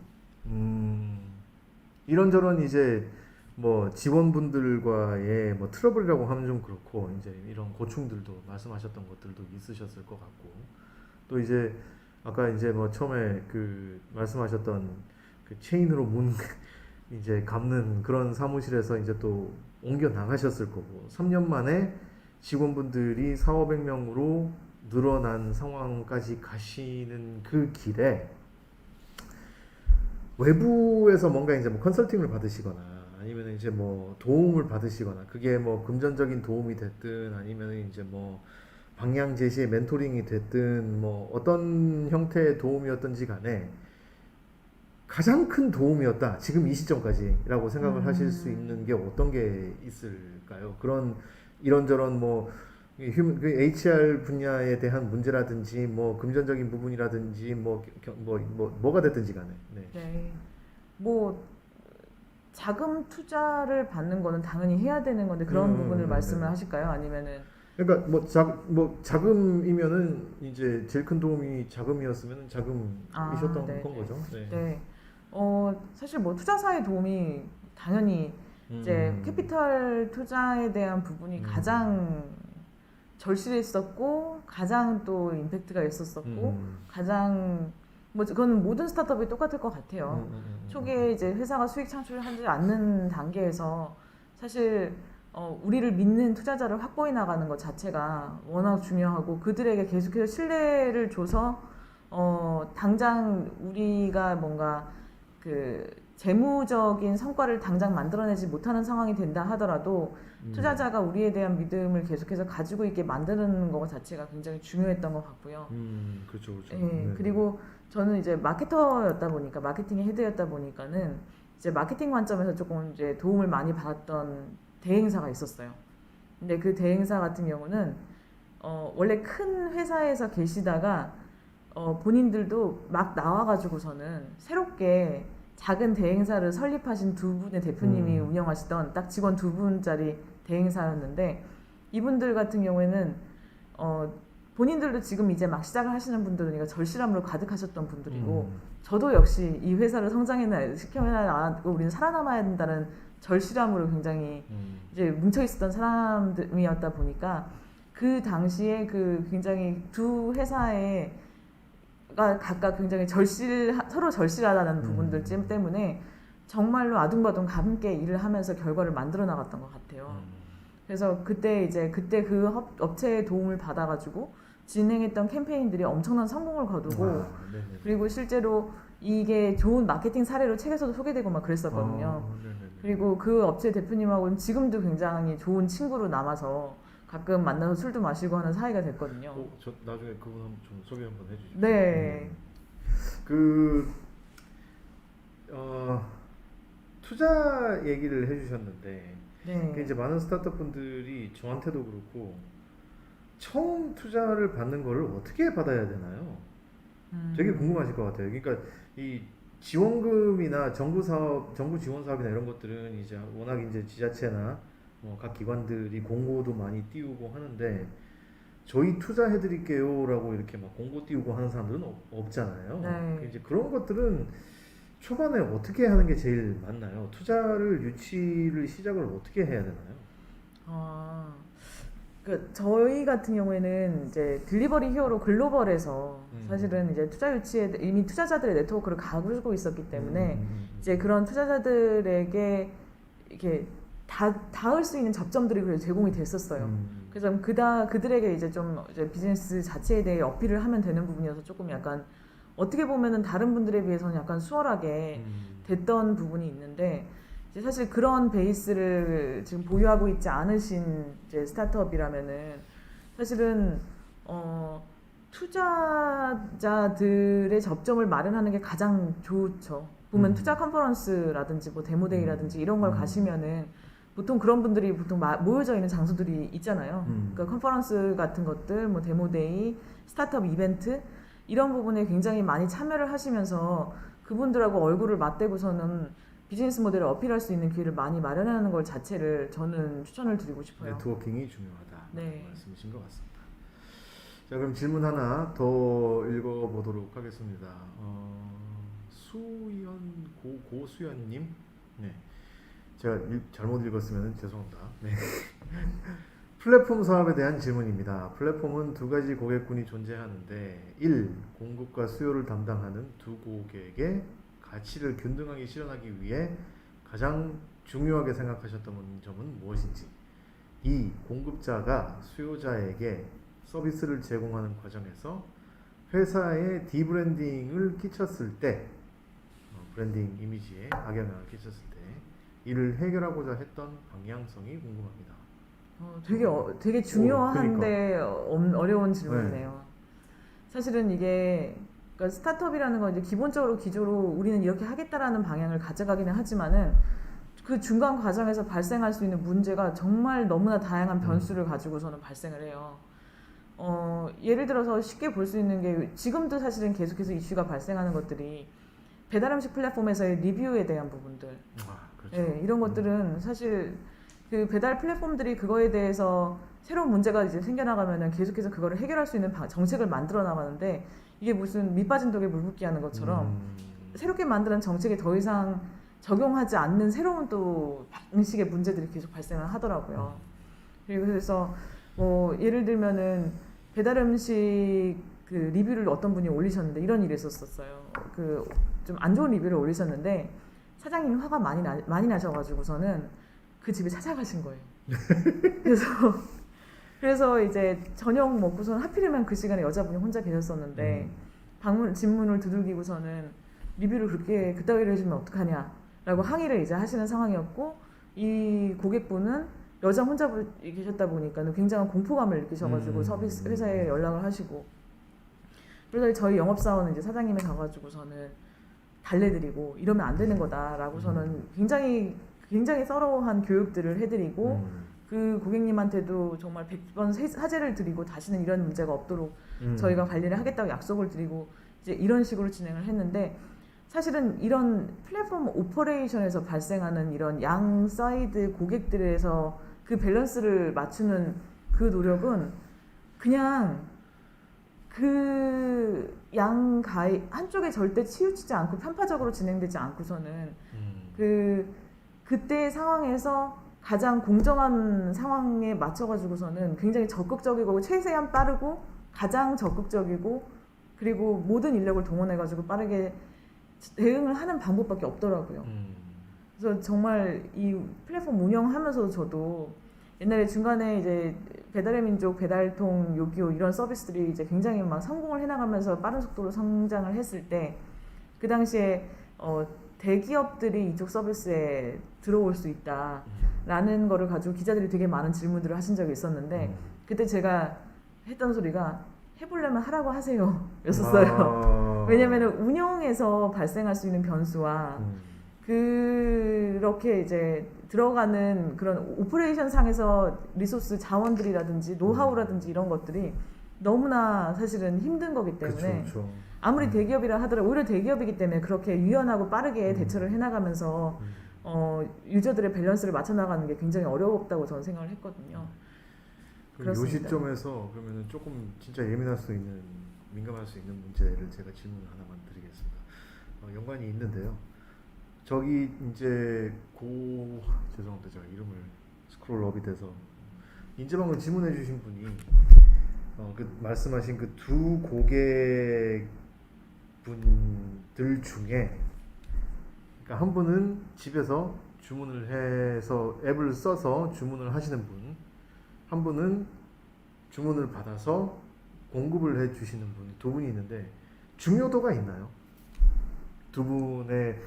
이런저런 이제 뭐 지원분들과의 뭐 트러블이라고 하면 좀 그렇고 이제 이런 고충들도 말씀하셨던 것들도 있으셨을 것 같고 또 이제 아까 이제 뭐 처음에 그 말씀하셨던 그 체인으로 문 이제 감는 그런 사무실에서 이제 또 옮겨 나가셨을 거고 3년 만에 직원분들이 4,500명으로 늘어난 상황까지 가시는 그 길에 외부에서 뭔가 이제 뭐 컨설팅을 받으시거나 아니면 이제 뭐 도움을 받으시거나 그게 뭐 금전적인 도움이 됐든 아니면 이제 뭐 방향 제시의 멘토링이 됐든 뭐 어떤 형태의 도움이었든지 간에 가장 큰 도움이었다 지금 이 시점까지라고 생각을 하실 수 있는 게 어떤 게 있을까요? 그런 이런저런 뭐 그 HR 분야에 대한 문제라든지 뭐 금전적인 부분이라든지 뭐가 됐든지 간에 네. 뭐 자금 투자를 받는 거는 당연히 해야 되는 건데 그런 부분을 말씀을 하실까요? 아니면은 그러니까 뭐 자금이면은 이제 제일 큰 도움이 자금이었으면 자금이셨던 건 거죠. 네. 네. 사실 뭐 투자사의 도움이 당연히 이제 캐피털 투자에 대한 부분이 가장 절실했었고 가장 또 임팩트가 있었었고 가장 뭐 그건 모든 스타트업이 똑같을 것 같아요. 초기에 이제 회사가 수익 창출하지 않는 단계에서 사실 우리를 믿는 투자자를 확보해 나가는 것 자체가 워낙 중요하고 그들에게 계속해서 신뢰를 줘서 당장 우리가 뭔가 그 재무적인 성과를 당장 만들어내지 못하는 상황이 된다 하더라도 투자자가 우리에 대한 믿음을 계속해서 가지고 있게 만드는 것 자체가 굉장히 중요했던 것 같고요. 그렇죠, 그렇죠. 예, 네. 그리고 저는 이제 마케터였다 보니까 마케팅의 헤드였다 보니까는 이제 마케팅 관점에서 조금 이제 도움을 많이 받았던 대행사가 있었어요. 근데 그 대행사 같은 경우는 원래 큰 회사에서 계시다가 본인들도 막 나와가지고서는 새롭게 작은 대행사를 설립하신 두 분의 대표님이 운영하시던 딱 직원 두 분짜리 대행사였는데 이분들 같은 경우에는 본인들도 지금 이제 막 시작을 하시는 분들이니까 절실함으로 가득하셨던 분들이고 저도 역시 이 회사를 시켜나가고 우리는 살아남아야 된다는 절실함으로 굉장히 이제 뭉쳐 있었던 사람들이었다 보니까 그 당시에 그 굉장히 두 회사의 가 각각 굉장히 서로 절실하다는 부분들 때문에 정말로 아둥바둥 함께 일을 하면서 결과를 만들어 나갔던 것 같아요. 그래서 그때 그 업체의 도움을 받아가지고 진행했던 캠페인들이 엄청난 성공을 거두고 그리고 실제로 이게 좋은 마케팅 사례로 책에서도 소개되고 막 그랬었거든요. 그리고 그 업체 대표님하고는 지금도 굉장히 좋은 친구로 남아서 가끔 만나서 술도 마시고 하는 사이가 됐거든요. 저 나중에 그분 한번 좀 소개 한번 해주시죠. 네. 투자 얘기를 해주셨는데 네. 이제 많은 스타트업 분들이 저한테도 그렇고 처음 투자를 받는 거를 어떻게 받아야 되나요? 되게 궁금하실 것 같아요. 그러니까 이 지원금이나 정부 지원 사업이나 이런 것들은 이제 워낙 이제 지자체나 각 기관들이 공고도 많이 띄우고 하는데 저희 투자해드릴게요라고 이렇게 막 공고 띄우고 하는 사람들은 없잖아요. 네. 이제 그런 것들은 초반에 어떻게 하는 게 제일 맞나요? 투자를 시작을 어떻게 해야 되나요? 저희 같은 경우에는 이제 딜리버리 히어로 글로벌에서 사실은 이제 투자 유치에 이미 투자자들의 네트워크를 가지고 있었기 때문에 이제 그런 투자자들에게 이렇게 닿을 수 있는 접점들이 그래도 제공이 됐었어요. 그래서 그들에게 이제 좀 이제 비즈니스 자체에 대해 어필을 하면 되는 부분이어서 조금 약간 어떻게 보면은 다른 분들에 비해서는 약간 수월하게 됐던 부분이 있는데 이제 사실 그런 베이스를 지금 보유하고 있지 않으신 이제 스타트업이라면은 사실은 투자자들의 접점을 마련하는 게 가장 좋죠. 보면 투자 컨퍼런스라든지 뭐 데모데이라든지 이런 걸 가시면은 보통 그런 분들이 보통 모여져 있는 장소들이 있잖아요. 그러니까 컨퍼런스 같은 것들, 뭐 데모데이, 스타트업 이벤트 이런 부분에 굉장히 많이 참여를 하시면서 그분들하고 얼굴을 맞대고서는 비즈니스 모델을 어필할 수 있는 기회를 많이 마련하는 걸 자체를 저는 추천을 드리고 싶어요. 네트워킹이 중요하다. 네. 말씀이신 것 같습니다. 자, 그럼 질문 하나 더 읽어보도록 하겠습니다. 고수연님, 네, 제가 잘못 읽었으면 죄송합니다. 네. 플랫폼 사업에 대한 질문입니다. 플랫폼은 두 가지 고객군이 존재하는데 1. 공급과 수요를 담당하는 두 고객의 가치를 균등하게 실현하기 위해 가장 중요하게 생각하셨던 점은 무엇인지 2. 공급자가 수요자에게 서비스를 제공하는 과정에서 회사의 디브랜딩을 끼쳤을 때 브랜딩 이미지에 악영향을 끼쳤을 때 이를 해결하고자 했던 방향성이 궁금합니다. 되게 중요한데 그러니까. 어려운 질문이네요. 사실은 이게 그러니까 스타트업이라는 건 이제 기본적으로 기조로 우리는 이렇게 하겠다라는 방향을 가져가기는 하지만은 그 중간 과정에서 발생할 수 있는 문제가 정말 너무나 다양한 변수를 가지고서는 발생을 해요. 예를 들어서 쉽게 볼 수 있는 게 지금도 사실은 계속해서 이슈가 발생하는 것들이 배달음식 플랫폼에서의 리뷰에 대한 부분들. 그렇죠. 네, 이런 것들은 사실 그 배달 플랫폼들이 그거에 대해서 새로운 문제가 이제 생겨나가면은 계속해서 그거를 해결할 수 있는 정책을 만들어 나가는데 이게 무슨 밑 빠진 독에 물 붓기 하는 것처럼 새롭게 만드는 정책에 더 이상 적용하지 않는 새로운 또 방식의 문제들이 계속 발생을 하더라고요. 그리고 그래서 뭐 예를 들면은 배달음식 그 리뷰를 어떤 분이 올리셨는데 이런 일이 있었어요. 그 좀 안 좋은 리뷰를 올리셨는데 사장님이 화가 많이 나셔가지고서는 그 집에 찾아가신 거예요. 그래서 이제 저녁 먹고서는 하필이면 그 시간에 여자분이 혼자 계셨었는데 집문을 두들기고서는 리뷰를 그렇게 그따위로 해주면 어떡하냐라고 항의를 이제 하시는 상황이었고, 이 고객분은 여자 혼자 계셨다 보니까는 굉장한 공포감을 느끼셔가지고 서비스 회사에 연락을 하시고, 그래서 저희 영업사원은 이제 사장님이 가가지고서는 달래드리고 이러면 안 되는 거다라고서는 굉장히 서러워한 교육들을 해드리고, 그 고객님한테도 정말 100번 사죄를 드리고 다시는 이런 문제가 없도록 저희가 관리를 하겠다고 약속을 드리고 이제 이런 식으로 진행을 했는데, 사실은 이런 플랫폼 오퍼레이션에서 발생하는 이런 양 사이드 고객들에서 그 밸런스를 맞추는 그 노력은 그냥 그 양가의 한쪽에 절대 치우치지 않고 편파적으로 진행되지 않고서는 그때 상황에서 가장 공정한 상황에 맞춰가지고서는 굉장히 적극적이고 최대한 빠르고 가장 적극적이고 그리고 모든 인력을 동원해가지고 빠르게 대응을 하는 방법밖에 없더라고요. 그래서 정말 이 플랫폼 운영하면서도 저도 옛날에 중간에 이제 배달의 민족, 배달통, 요기요 이런 서비스들이 이제 굉장히 막 성공을 해나가면서 빠른 속도로 성장을 했을 때 그 당시에 대기업들이 이쪽 서비스에 들어올 수 있다라는 거를 가지고 기자들이 되게 많은 질문들을 하신 적이 있었는데, 그때 제가 했던 소리가 해보려면 하라고 하세요 였었어요. 왜냐면은 운영에서 발생할 수 있는 변수와 그렇게 이제 들어가는 그런 오퍼레이션 상에서 리소스 자원들이라든지 노하우라든지 이런 것들이 너무나 사실은 힘든 거기 때문에 그쵸. 아무리 대기업이라 하더라도 오히려 대기업이기 때문에 그렇게 유연하고 빠르게 대처를 해나가면서 유저들의 밸런스를 맞춰나가는 게 굉장히 어렵다고 저는 생각을 했거든요. 이 시점에서 그러면은 조금 진짜 예민할 수 있는, 민감할 수 있는 문제를 제가 질문 하나만 드리겠습니다. 연관이 있는데요. 저기 이제 죄송합니다. 제가 이름을 스크롤업이 돼서 이제 방금 질문해주신 분이 그 말씀하신 그 두 고객분들 중에, 그러니까 한 분은 집에서 주문을 해서 앱을 써서 주문을 하시는 분, 한 분은 주문을 받아서 공급을 해주시는 분, 두 분이 있는데 중요도가 있나요? 두 분의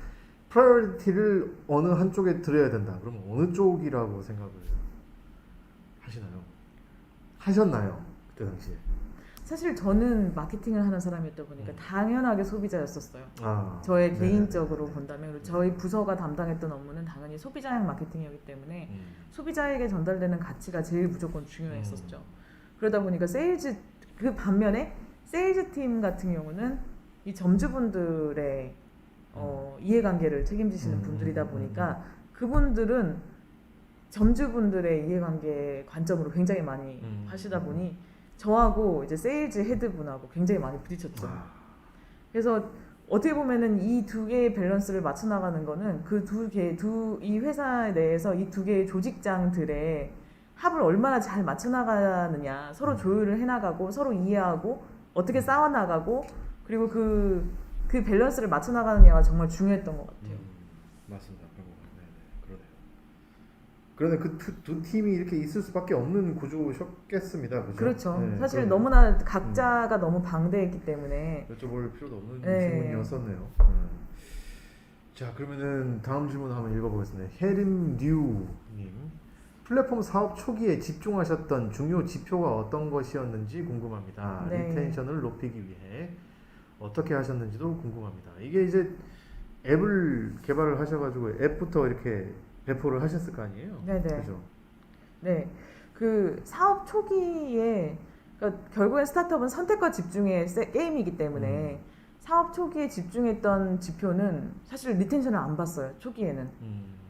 프라이어리티를 어느 한쪽에 드려야 된다. 그러면 어느 쪽이라고 생각을 하셨나요? 그때 당시에. 사실 저는 마케팅을 하는 사람이었다 보니까 당연하게 소비자였었어요. 저의 네. 개인적으로 본다면, 그리고 저희 부서가 담당했던 업무는 당연히 소비자형 마케팅이었기 때문에 소비자에게 전달되는 가치가 제일 무조건 중요했었죠. 그러다 보니까 그 반면에 세일즈 팀 같은 경우는 이 점주분들의 이해관계를 책임지시는 분들이다 보니까 그분들은 점주분들의 이해관계 관점으로 굉장히 많이 하시다 보니 저하고 이제 세일즈 헤드분하고 굉장히 많이 부딪혔죠. 그래서 어떻게 보면은 이 두 개의 밸런스를 맞춰 나가는 거는 이 회사 내에서 이 두 개의 조직장들의 합을 얼마나 잘 맞춰 나가느냐, 서로 조율을 해 나가고 서로 이해하고 어떻게 싸워 나가고 그리고 그 밸런스를 맞춰 나가느냐가 정말 중요했던 것 같아요. 맞습니다. 그러네. 그 두 팀이 이렇게 있을 수밖에 없는 구조셨겠습니다. 그죠? 그렇죠. 네, 사실 그러네요. 너무나 각자가 너무 방대했기 때문에 여쭤볼 필요도 없는 네. 질문이었었네요. 자, 그러면은 다음 질문 한번 읽어보겠습니다. 헤림류님, 플랫폼 사업 초기에 집중하셨던 중요 지표가 어떤 것이었는지 궁금합니다. 네. 리텐션을 높이기 위해 어떻게 하셨는지도 궁금합니다. 이게 이제 앱을 개발을 하셔가지고 앱부터 이렇게 배포를 하셨을 거 아니에요? 네네. 그죠? 네, 그 사업 초기에 그러니까 결국엔 스타트업은 선택과 집중의 게임이기 때문에 사업 초기에 집중했던 지표는 사실 리텐션을 안 봤어요. 초기에는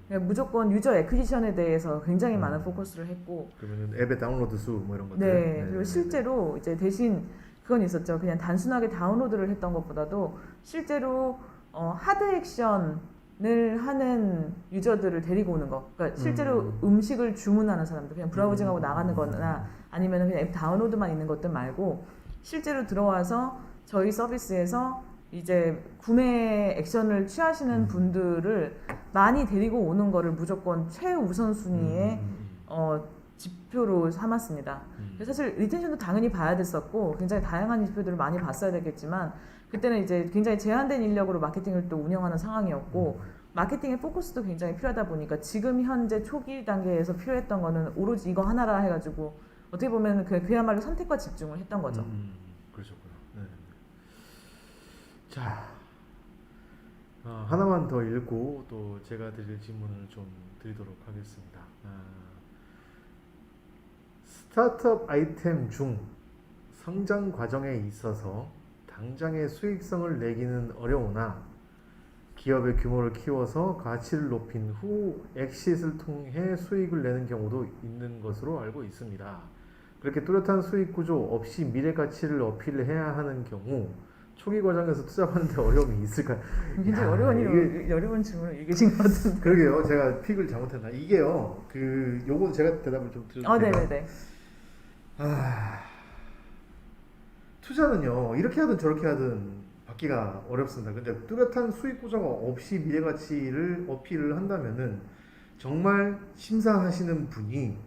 그냥 무조건 유저 애퀴지션에 대해서 굉장히 많은 포커스를 했고, 그러면 앱의 다운로드 수 뭐 이런 것들. 네, 그리고 실제로 이제 대신 그건 있었죠. 그냥 단순하게 다운로드를 했던 것보다도 실제로 하드 액션을 하는 유저들을 데리고 오는 거. 그러니까 실제로 음식을 주문하는 사람들, 그냥 브라우징하고 나가는 거나 아니면 그냥 앱 다운로드만 있는 것들 말고 실제로 들어와서 저희 서비스에서 이제 구매 액션을 취하시는 분들을 많이 데리고 오는 거를 무조건 최우선순위에 지표로 삼았습니다. 그래서 사실 리텐션도 당연히 봐야 됐었고 굉장히 다양한 지표들을 많이 봤어야 되겠지만 그때는 이제 굉장히 제한된 인력으로 마케팅을 또 운영하는 상황이었고 마케팅의 포커스도 굉장히 필요하다 보니까 지금 현재 초기 단계에서 필요했던 거는 오로지 이거 하나라 해가지고 어떻게 보면 그야말로 선택과 집중을 했던 거죠. 그러셨구나. 네. 자, 하나만 더 읽고 또 제가 드릴 질문을 좀 드리도록 하겠습니다. 스타트업 아이템 중 성장 과정에 있어서 당장의 수익성을 내기는 어려우나 기업의 규모를 키워서 가치를 높인 후 엑싯을 통해 수익을 내는 경우도 있는 것으로 알고 있습니다. 그렇게 뚜렷한 수익 구조 없이 미래 가치를 어필해야 하는 경우 초기 과정에서 투자하는데 어려움이 있을까요? 굉장히 어려운 질문을 읽으신 것 같은데. 그러게요. 제가 픽을 잘못했나? 이게요. 요거 제가 대답을 좀 드릴게요. 네네네. 투자는요. 이렇게 하든 저렇게 하든 받기가 어렵습니다. 근데 뚜렷한 수익 구조가 없이 미래 가치를 어필을 한다면은 정말 심사하시는 분의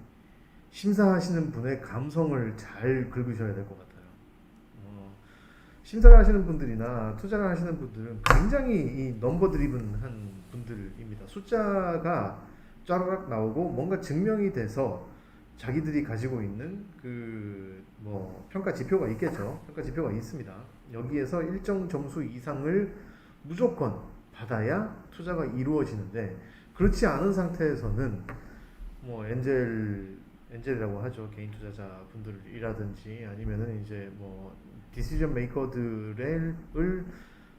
감성을 잘 긁으셔야 될 것 같아요. 심사를 하시는 분들이나 투자를 하시는 분들은 굉장히 이 넘버 드리븐한 분들입니다. 숫자가 쫘라락 나오고 뭔가 증명이 돼서 자기들이 가지고 있는 평가 지표가 있겠죠. 평가 지표가 있습니다. 여기에서 일정 점수 이상을 무조건 받아야 투자가 이루어지는데 그렇지 않은 상태에서는 엔젤이라고 하죠. 개인 투자자 분들이라든지 아니면은 이제 디시전 메이커들을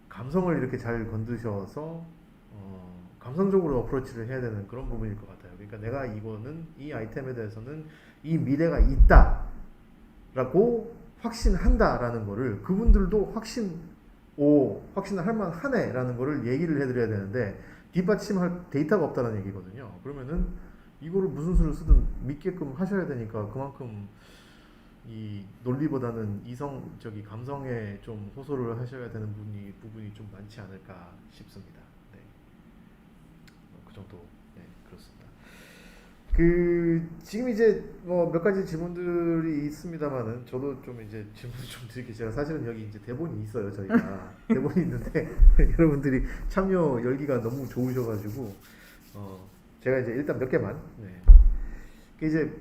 감성을 이렇게 잘 건드셔서 감성적으로 어프로치를 해야 되는 그런 부분일 것 같아요. 그러니까 내가 이 아이템에 대해서는 이 미래가 있다라고 확신한다라는 거를 그분들도 확신할 만하네라는 거를 얘기를 해드려야 되는데 뒷받침할 데이터가 없다는 얘기거든요. 그러면은 이거를 무슨 수를 쓰든 믿게끔 하셔야 되니까 그만큼 이 논리보다는 감성에 좀 호소를 하셔야 되는 부분이 좀 많지 않을까 싶습니다. 네. 그 정도. 네, 그렇습니다. 지금 이제 몇 가지 질문들이 있습니다만은 저도 좀 이제 질문을 좀 드릴게요. 제가 사실은 여기 이제 대본이 있어요. 저희가 대본이 있는데 여러분들이 참여 열기가 너무 좋으셔가지고 제가 이제 일단 몇 개만. 네. 이제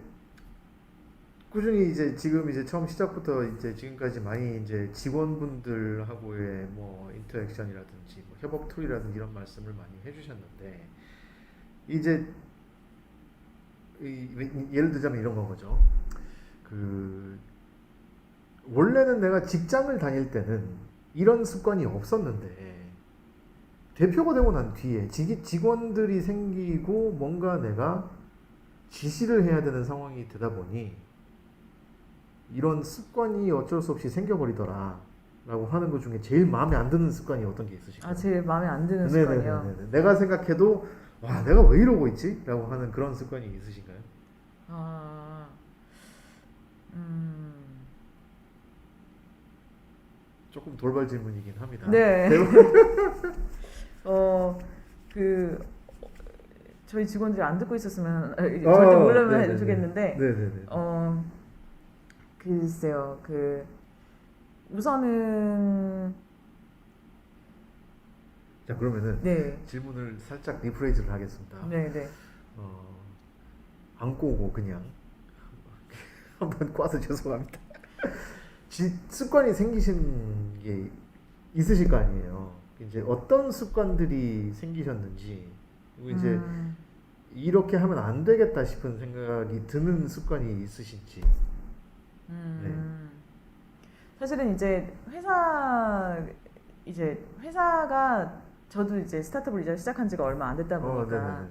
꾸준히 이제 지금 이제 처음 시작부터 이제 지금까지 많이 이제 직원분들하고의 인터랙션이라든지 협업 툴이라든지 이런 말씀을 많이 해주셨는데 이제 예를 들자면 이런 거죠. 원래는 내가 직장을 다닐 때는 이런 습관이 없었는데 대표가 되고 난 뒤에 직원들이 생기고 뭔가 내가 지시를 해야 되는 상황이 되다 보니 이런 습관이 어쩔 수 없이 생겨버리더라 라고 하는 것 중에 제일 마음에 안 드는 습관이 어떤 게 있으실까요? 제일 마음에 안 드는 습관이요? 네네네. 내가 생각해도 와 내가 왜 이러고 있지? 라고 하는 그런 습관이 있으신가요? 조금 돌발 질문이긴 합니다. 네. 저희 직원들이 안 듣고 있었으면 절대 모르면 해주겠는데 글쎄요. 우선은 자 그러면은 질문을 살짝 리프레이즈를 하겠습니다. 네네. 안 꼬고 그냥 한번 꽈서 죄송합니다. 습관이 생기신 게 있으실 거 아니에요. 이제 어떤 습관들이 생기셨는지 그리고 이제 이렇게 하면 안 되겠다 싶은 생각이 드는 습관이 있으신지. 네. 사실은 이제 회사가 저도 이제 스타트업을 이제 시작한 지가 얼마 안 됐다 보니까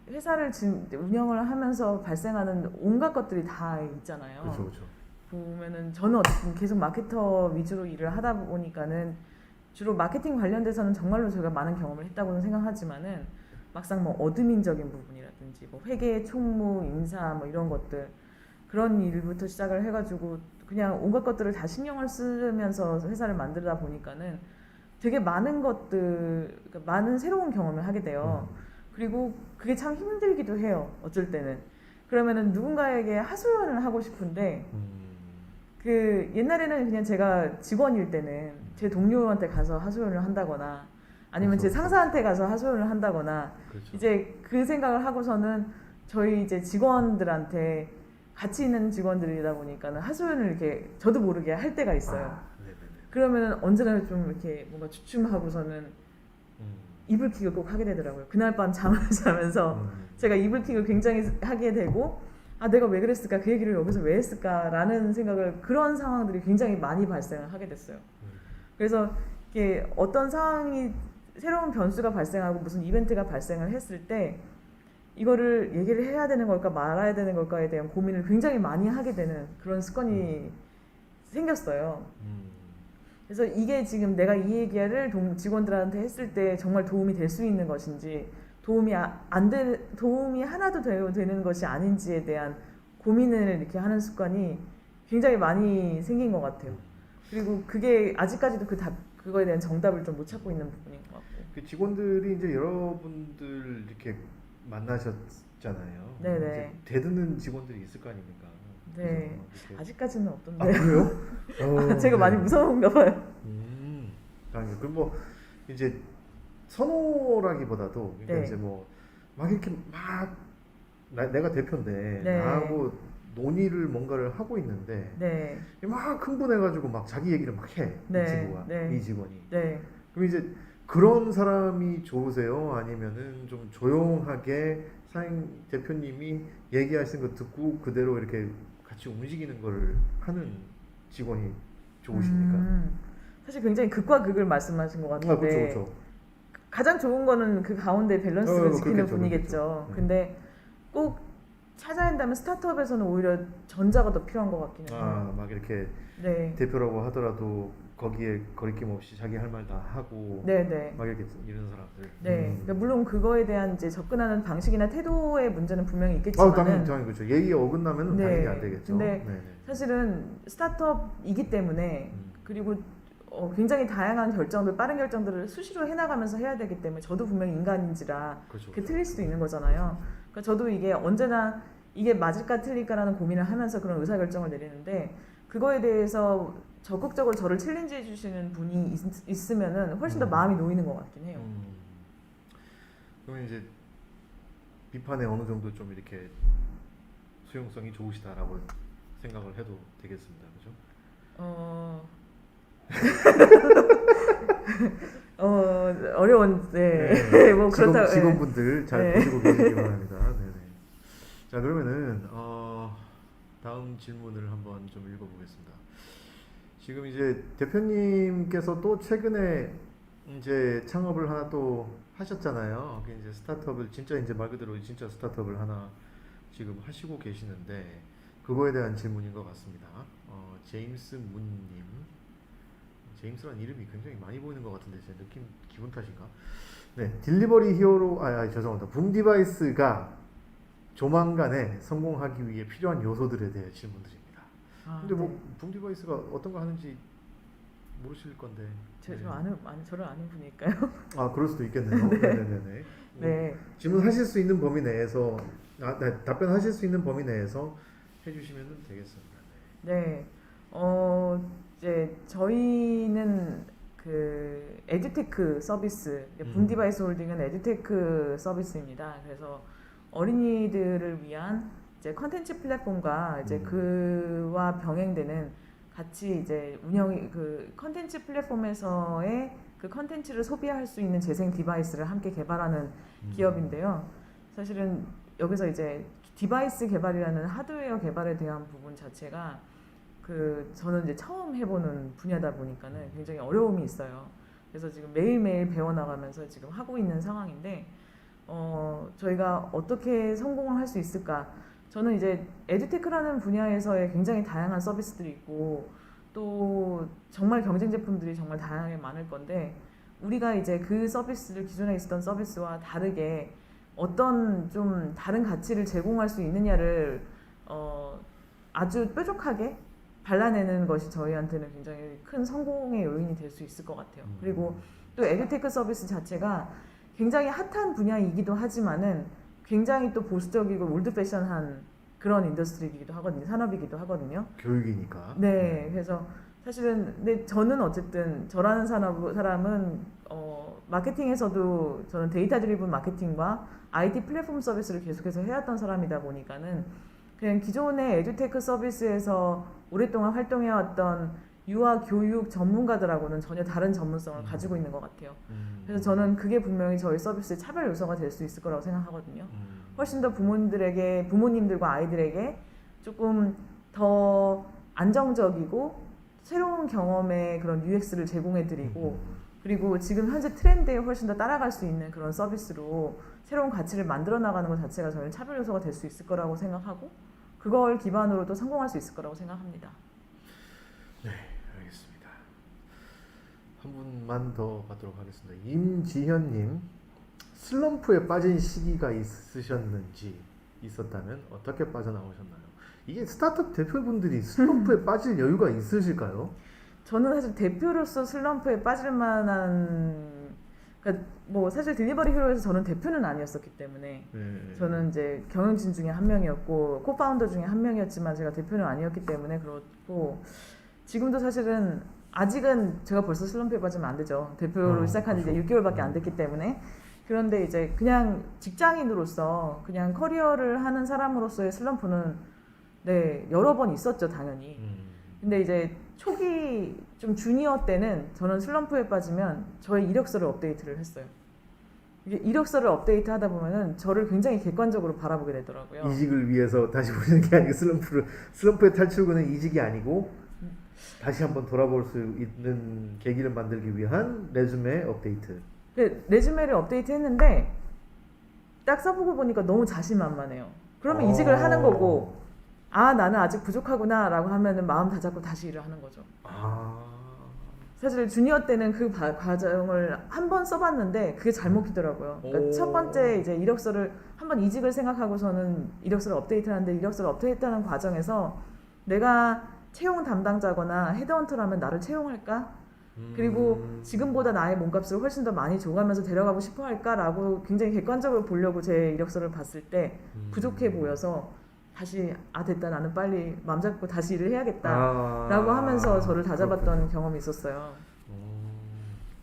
회사를 운영을 하면서 발생하는 온갖 것들이 다 있잖아요. 그렇죠. 보면은 저는 어쨌든 계속 마케터 위주로 일을 하다 보니까는 주로 마케팅 관련돼서는 정말로 제가 많은 경험을 했다고는 생각하지만은 막상 어드민적인 부분이라든지 회계, 총무, 인사 이런 것들 그런 일부터 시작을 해가지고 그냥 온갖 것들을 다 신경을 쓰면서 회사를 만들다 보니까는 되게 많은 것들, 그러니까 많은 새로운 경험을 하게 돼요. 그리고 그게 참 힘들기도 해요. 어쩔 때는. 그러면은 누군가에게 하소연을 하고 싶은데 그 옛날에는 그냥 제가 직원일 때는 제 동료한테 가서 하소연을 한다거나 아니면 제 그렇죠. 상사한테 가서 하소연을 한다거나 그렇죠. 이제 그 생각을 하고서는 저희 이제 직원들한테 같이 있는 직원들이다 보니까는 하소연을 이렇게 저도 모르게 할 때가 있어요. 아, 네네네. 그러면은 언제나 좀 이렇게 뭔가 주춤하고서는 음. 이불킥을 꼭 하게 되더라고요. 그날 밤 잠을 자면서 제가 이불킥을 굉장히 하게 되고 아 내가 왜 그랬을까 그 얘기를 여기서 왜 했을까라는 생각을 그런 상황들이 굉장히 많이 발생을 하게 됐어요. 그래서 이게 어떤 상황이 새로운 변수가 발생하고 무슨 이벤트가 발생을 했을 때 이거를 얘기를 해야 되는 걸까 말아야 되는 걸까에 대한 고민을 굉장히 많이 하게 되는 그런 습관이 생겼어요. 그래서 이게 지금 내가 이 얘기를 직원들한테 했을 때 정말 도움이 될 수 있는 것인지 도움이 하나도 되는 것이 아닌지에 대한 고민을 이렇게 하는 습관이 굉장히 많이 생긴 것 같아요. 그리고 그게 아직까지도 그거에 대한 정답을 좀 못 찾고 있는 부분인 것 같고. 그 직원들이 이제 여러분들 이렇게 만나셨잖아요. 네네. 이제 대드는 직원들이 있을 거 아닙니까? 네. 그래서 이렇게- 아직까지는 아 없던데요. 그래요? 제가 많이 무서운가 봐요. 다행이에요. 그럼 뭐 이제 선호라기보다도 그러니까 네. 이제 뭐 막 이렇게 막 내가 대표인데 네. 나하고 논의를 뭔가를 하고 있는데 네. 막 흥분해가지고 막 자기 얘기를 막 해. 네. 이 친구가 네. 이 직원이. 네. 그럼 이제 그런 사람이 좋으세요? 아니면은 좀 조용하게 사장 대표님이 얘기하시는 거 듣고 그대로 이렇게 같이 움직이는 걸 하는 직원이 좋으십니까? 사실 굉장히 극과 극을 말씀하신 것 같은데 아, 그렇죠, 그렇죠. 가장 좋은 거는 그 가운데 밸런스를 지키는 그렇겠죠, 분이겠죠. 그렇겠죠. 근데 꼭 찾아야 한다면 스타트업에서는 오히려 전자가 더 필요한 것 같기는 해요. 아, 막 이렇게 네. 대표라고 하더라도 거기에 거리낌 없이 자기 할 말 다 하고 네네. 막 이렇게 이런 사람들. 네. 그러니까 물론 그거에 대한 이제 접근하는 방식이나 태도의 문제는 분명히 아, 있겠지만은 당연히 그렇죠. 예의에 어긋나면 네. 당연히 안 되겠죠. 근데 네네. 사실은 스타트업이기 때문에 그리고 굉장히 다양한 결정들, 빠른 결정들을 수시로 해나가면서 해야 되기 때문에 저도 분명히 인간인지라 그렇죠. 그게 틀릴 수도 있는 거잖아요. 그러니까 저도 이게 언제나 이게 맞을까 틀릴까라는 고민을 하면서 그런 의사결정을 내리는데 그거에 대해서 적극적으로 저를 챌린지해 주시는 분이 있으면은 훨씬 더 마음이 놓이는 것 같긴 해요. 그러면 이제 비판에 어느 정도 좀 이렇게 수용성이 좋으시다라고 생각을 해도 되겠습니다. 그죠? 어려운 네. 뭐 그렇다. 직원분들 잘 네. 보시고 계시기 바랍니다. 네네. 자 그러면은 다음 질문을 한번 좀 읽어보겠습니다. 지금 이제 대표님께서 또 최근에 이제 창업을 하나 또 하셨잖아요. 그 이제 스타트업을 진짜 이제 말 그대로 진짜 스타트업을 하나 지금 하시고 계시는데 그거에 대한 질문인 것 같습니다. 제임스 문님. 제임스라는 이름이 굉장히 많이 보이는 것 같은데 제 느낌 기분 탓인가? 네, 딜리버리 히어로 죄송합니다. 붐 디바이스가 조만간에 성공하기 위해 필요한 요소들에 대해 질문드립니다. 근데 뭐 붐 디바이스가 어떤 거 하는지 모르실 건데. 저를 아는 분일까요? 아 그럴 수도 있겠네요. 네네네. 네. 질문하실 수 있는 범위 내에서 답변하실 수 있는 범위 내에서 해주시면 되겠습니다. 네. 이제 저희는 그 에듀테크 서비스, 붐디바이스 홀딩은 에듀테크 서비스입니다. 그래서 어린이들을 위한 이제 컨텐츠 플랫폼과 이제 그와 병행되는 같이 이제 그 컨텐츠 플랫폼에서의 그 컨텐츠를 소비할 수 있는 재생 디바이스를 함께 개발하는 기업인데요. 사실은 여기서 이제 디바이스 개발이라는 하드웨어 개발에 대한 부분 자체가 저는 이제 처음 해보는 분야다 보니까는 굉장히 어려움이 있어요. 그래서 지금 매일매일 배워나가면서 지금 하고 있는 상황인데, 저희가 어떻게 성공을 할 수 있을까? 저는 이제 에듀테크라는 분야에서의 굉장히 다양한 서비스들이 있고, 또 정말 경쟁 제품들이 정말 다양하게 많을 건데, 우리가 이제 그 서비스를 기존에 있었던 서비스와 다르게 어떤 좀 다른 가치를 제공할 수 있느냐를 아주 뾰족하게 발라내는 것이 저희한테는 굉장히 큰 성공의 요인이 될 수 있을 것 같아요. 그리고 또 에듀테크 서비스 자체가 굉장히 핫한 분야이기도 하지만은 굉장히 또 보수적이고 올드 패션한 그런 인더스트리이기도 하거든요. 산업이기도 하거든요. 교육이니까. 네, 그래서 사실은 근데 저는 어쨌든 저라는 사람은 마케팅에서도 저는 데이터 드리븐 마케팅과 IT 플랫폼 서비스를 계속해서 해왔던 사람이다 보니까는 그냥 기존의 에듀테크 서비스에서 오랫동안 활동해왔던 유아 교육 전문가들하고는 전혀 다른 전문성을 가지고 있는 것 같아요. 그래서 저는 그게 분명히 저희 서비스의 차별 요소가 될 수 있을 거라고 생각하거든요. 훨씬 더 부모님들과 아이들에게 조금 더 안정적이고 새로운 경험의 그런 UX를 제공해드리고 그리고 지금 현재 트렌드에 훨씬 더 따라갈 수 있는 그런 서비스로 새로운 가치를 만들어 나가는 것 자체가 저는 차별 요소가 될 수 있을 거라고 생각하고 그걸 기반으로 또 성공할 수 있을 거라고 생각합니다. 네, 알겠습니다. 한 분만 더 받도록 하겠습니다. 임지현님, 슬럼프에 빠진 시기가 있었다면 어떻게 빠져나오셨나요? 이게 스타트업 대표분들이 슬럼프에 빠질 여유가 있으실까요? 저는 사실 대표로서 슬럼프에 빠질 만한 그러니까 뭐 사실 딜리버리 히로에서 저는 대표는 아니었었기 때문에 저는 이제 경영진 중에 한 명이었고 코파운더 중에 한 명이었지만 제가 대표는 아니었기 때문에 그렇고 지금도 사실은 아직은 제가 벌써 슬럼프에 빠지면 안 되죠. 대표로 시작한 지 이제 6개월밖에 안 됐기 때문에 그런데 이제 그냥 직장인으로서 그냥 커리어를 하는 사람으로서의 슬럼프는 네 여러 번 있었죠 당연히. 근데 이제 초기 좀 주니어 때는 저는 슬럼프에 빠지면 저의 이력서를 업데이트를 했어요. 이게 이력서를 업데이트하다 보면은 저를 굉장히 객관적으로 바라보게 되더라고요. 이직을 위해서 다시 보는 게 아니고 슬럼프의 탈출구는 이직이 아니고 다시 한번 돌아볼 수 있는 계기를 만들기 위한 레주메 업데이트. 레주메를 업데이트했는데 딱 써보고 보니까 너무 자신만만해요. 그러면 이직을 하는 거고 아 나는 아직 부족하구나라고 하면은 마음 다잡고 다시 일을 하는 거죠. 사실 주니어 때는 그 과정을 한 번 써봤는데 그게 잘 먹히더라고요. 그러니까 첫 번째 이제 이력서를 한번 이직을 생각하고서는 이력서를 업데이트하는데 이력서를 업데이트하는 과정에서 내가 채용 담당자거나 헤드헌터라면 나를 채용할까? 그리고 지금보다 나의 몸값을 훨씬 더 많이 줘가면서 데려가고 싶어 할까라고 굉장히 객관적으로 보려고 제 이력서를 봤을 때 부족해 보여서 다시 됐다 나는 빨리 맘 잡고 다시 일을 해야겠다라고 하면서 저를 다잡았던 경험이 있었어요.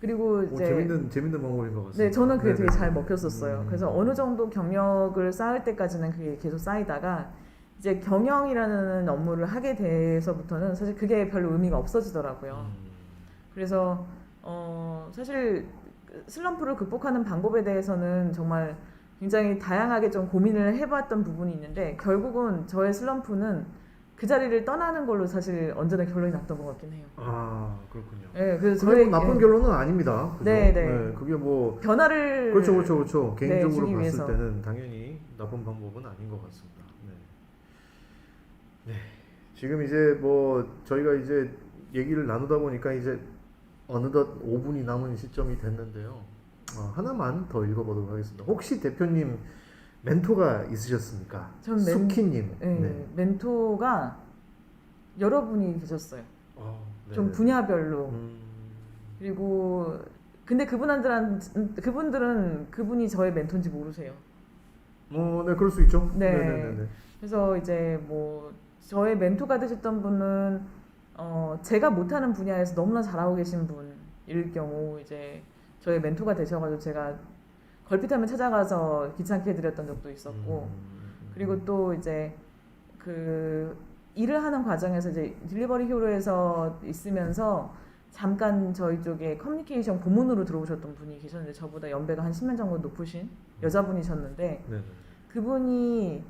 그리고 이제 재밌는 방법인 것 같습니다. 네, 저는 그게 되게 잘 먹혔었어요. 그래서 어느 정도 경력을 쌓을 때까지는 그게 계속 쌓이다가 이제 경영이라는 업무를 하게 돼서부터는 사실 그게 별로 의미가 없어지더라고요. 그래서 사실 슬럼프를 극복하는 방법에 대해서는 정말 굉장히 다양하게 좀 고민을 해봤던 부분이 있는데 결국은 저의 슬럼프는 그 자리를 떠나는 걸로 사실 언제나 결론이 났던 것 같긴 해요. 그렇군요. 네, 그래서 그게 뭐 나쁜 결론은 아닙니다. 그죠? 네. 그게 뭐 변화를 그렇죠. 개인적으로 봤을 위해서. 때는 당연히 나쁜 방법은 아닌 것 같습니다. 네. 지금 이제 뭐 저희가 이제 얘기를 나누다 보니까 이제 어느덧 5분이 남은 시점이 됐는데요. 하나만 더 읽어보도록 하겠습니다. 혹시 대표님 멘토가 있으셨습니까? 전 수키님. 네. 멘토가 여러분이 계셨어요. 좀 분야별로. 그리고 근데 그분들은 그분이 저의 멘토인지 모르세요. 네, 그럴 수 있죠. 네. 그래서 이제 뭐 저의 멘토가 되셨던 분은 제가 못하는 분야에서 너무나 잘하고 계신 분일 경우 이제 저의 멘토가 되셔가지고 제가 걸핏하면 찾아가서 귀찮게 해드렸던 적도 있었고 그리고 또 이제 그 일을 하는 과정에서 이제 딜리버리 히어로에서 있으면서 잠깐 저희 쪽에 커뮤니케이션 고문으로 들어오셨던 분이 계셨는데 저보다 연배가 한 10년 정도 높으신 여자분이셨는데 그분이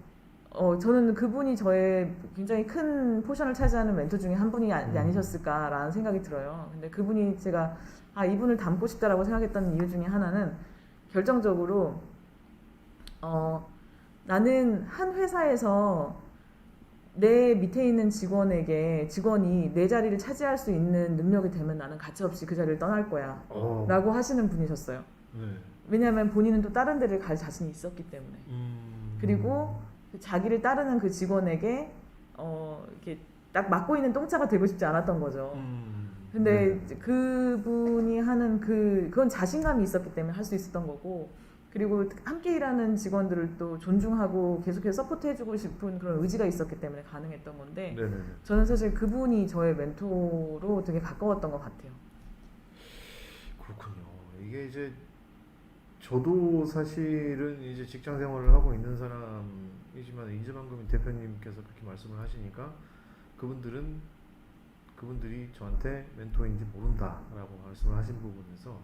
저는 그분이 저의 굉장히 큰 포션을 차지하는 멘토 중에 한 분이 아니셨을까라는 생각이 들어요. 근데 그분이 제가 이분을 닮고 싶다라고 생각했던 이유 중에 하나는 결정적으로 나는 한 회사에서 내 밑에 있는 직원이 내 자리를 차지할 수 있는 능력이 되면 나는 가차없이 그 자리를 떠날 거야 라고 하시는 분이셨어요. 왜냐하면 본인은 또 다른 데를 갈 자신이 있었기 때문에 그리고 자기를 따르는 그 직원에게 이렇게 딱 맡고 있는 똥차가 되고 싶지 않았던 거죠. 근데 네. 이제 그분이 하는 그건 자신감이 있었기 때문에 할 수 있었던 거고, 그리고 함께 일하는 직원들을 또 존중하고 계속해서 서포트해주고 싶은 그런 의지가 있었기 때문에 가능했던 건데, 네네네. 저는 사실 그분이 저의 멘토로 되게 가까웠던 것 같아요. 그렇군요. 이게 이제 저도 사실은 이제 직장 생활을 하고 있는 사람이지만 이제 방금 대표님께서 그렇게 말씀을 하시니까 그분들이 저한테 멘토인지 모른다라고 말씀을 하신 부분에서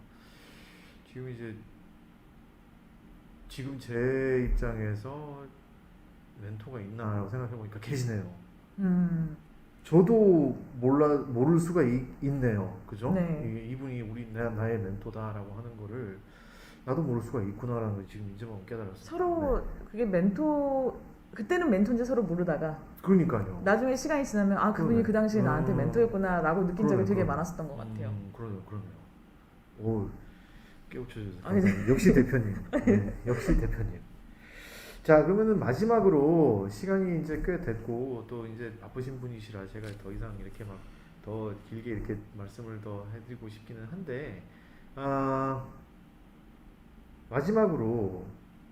지금 제 입장에서 멘토가 있나라고 생각해 보니까 계시네요. 저도 모를 수가 있네요. 그죠? 네. 이분이 나의 멘토다라고 하는 거를 나도 모를 수가 있구나라는 걸 지금 이제 막 깨달았어요. 서로 그게 그때는 멘토인지 서로 모르다가 그러니까요. 나중에 시간이 지나면 아 그분이 그러네. 그 당시에 나한테 멘토였구나라고 느낀 적이 되게 그러네요. 많았었던 것 같아요. 그러네요. 오, 깨우쳐주셔서 아, 이제- 감사합니다. 역시 대표님. 네, 역시 대표님. 자, 그러면은 마지막으로 시간이 이제 꽤 됐고 또 이제 바쁘신 분이시라 제가 더 이상 이렇게 막 더 길게 이렇게 말씀을 더 해드리고 싶기는 한데 마지막으로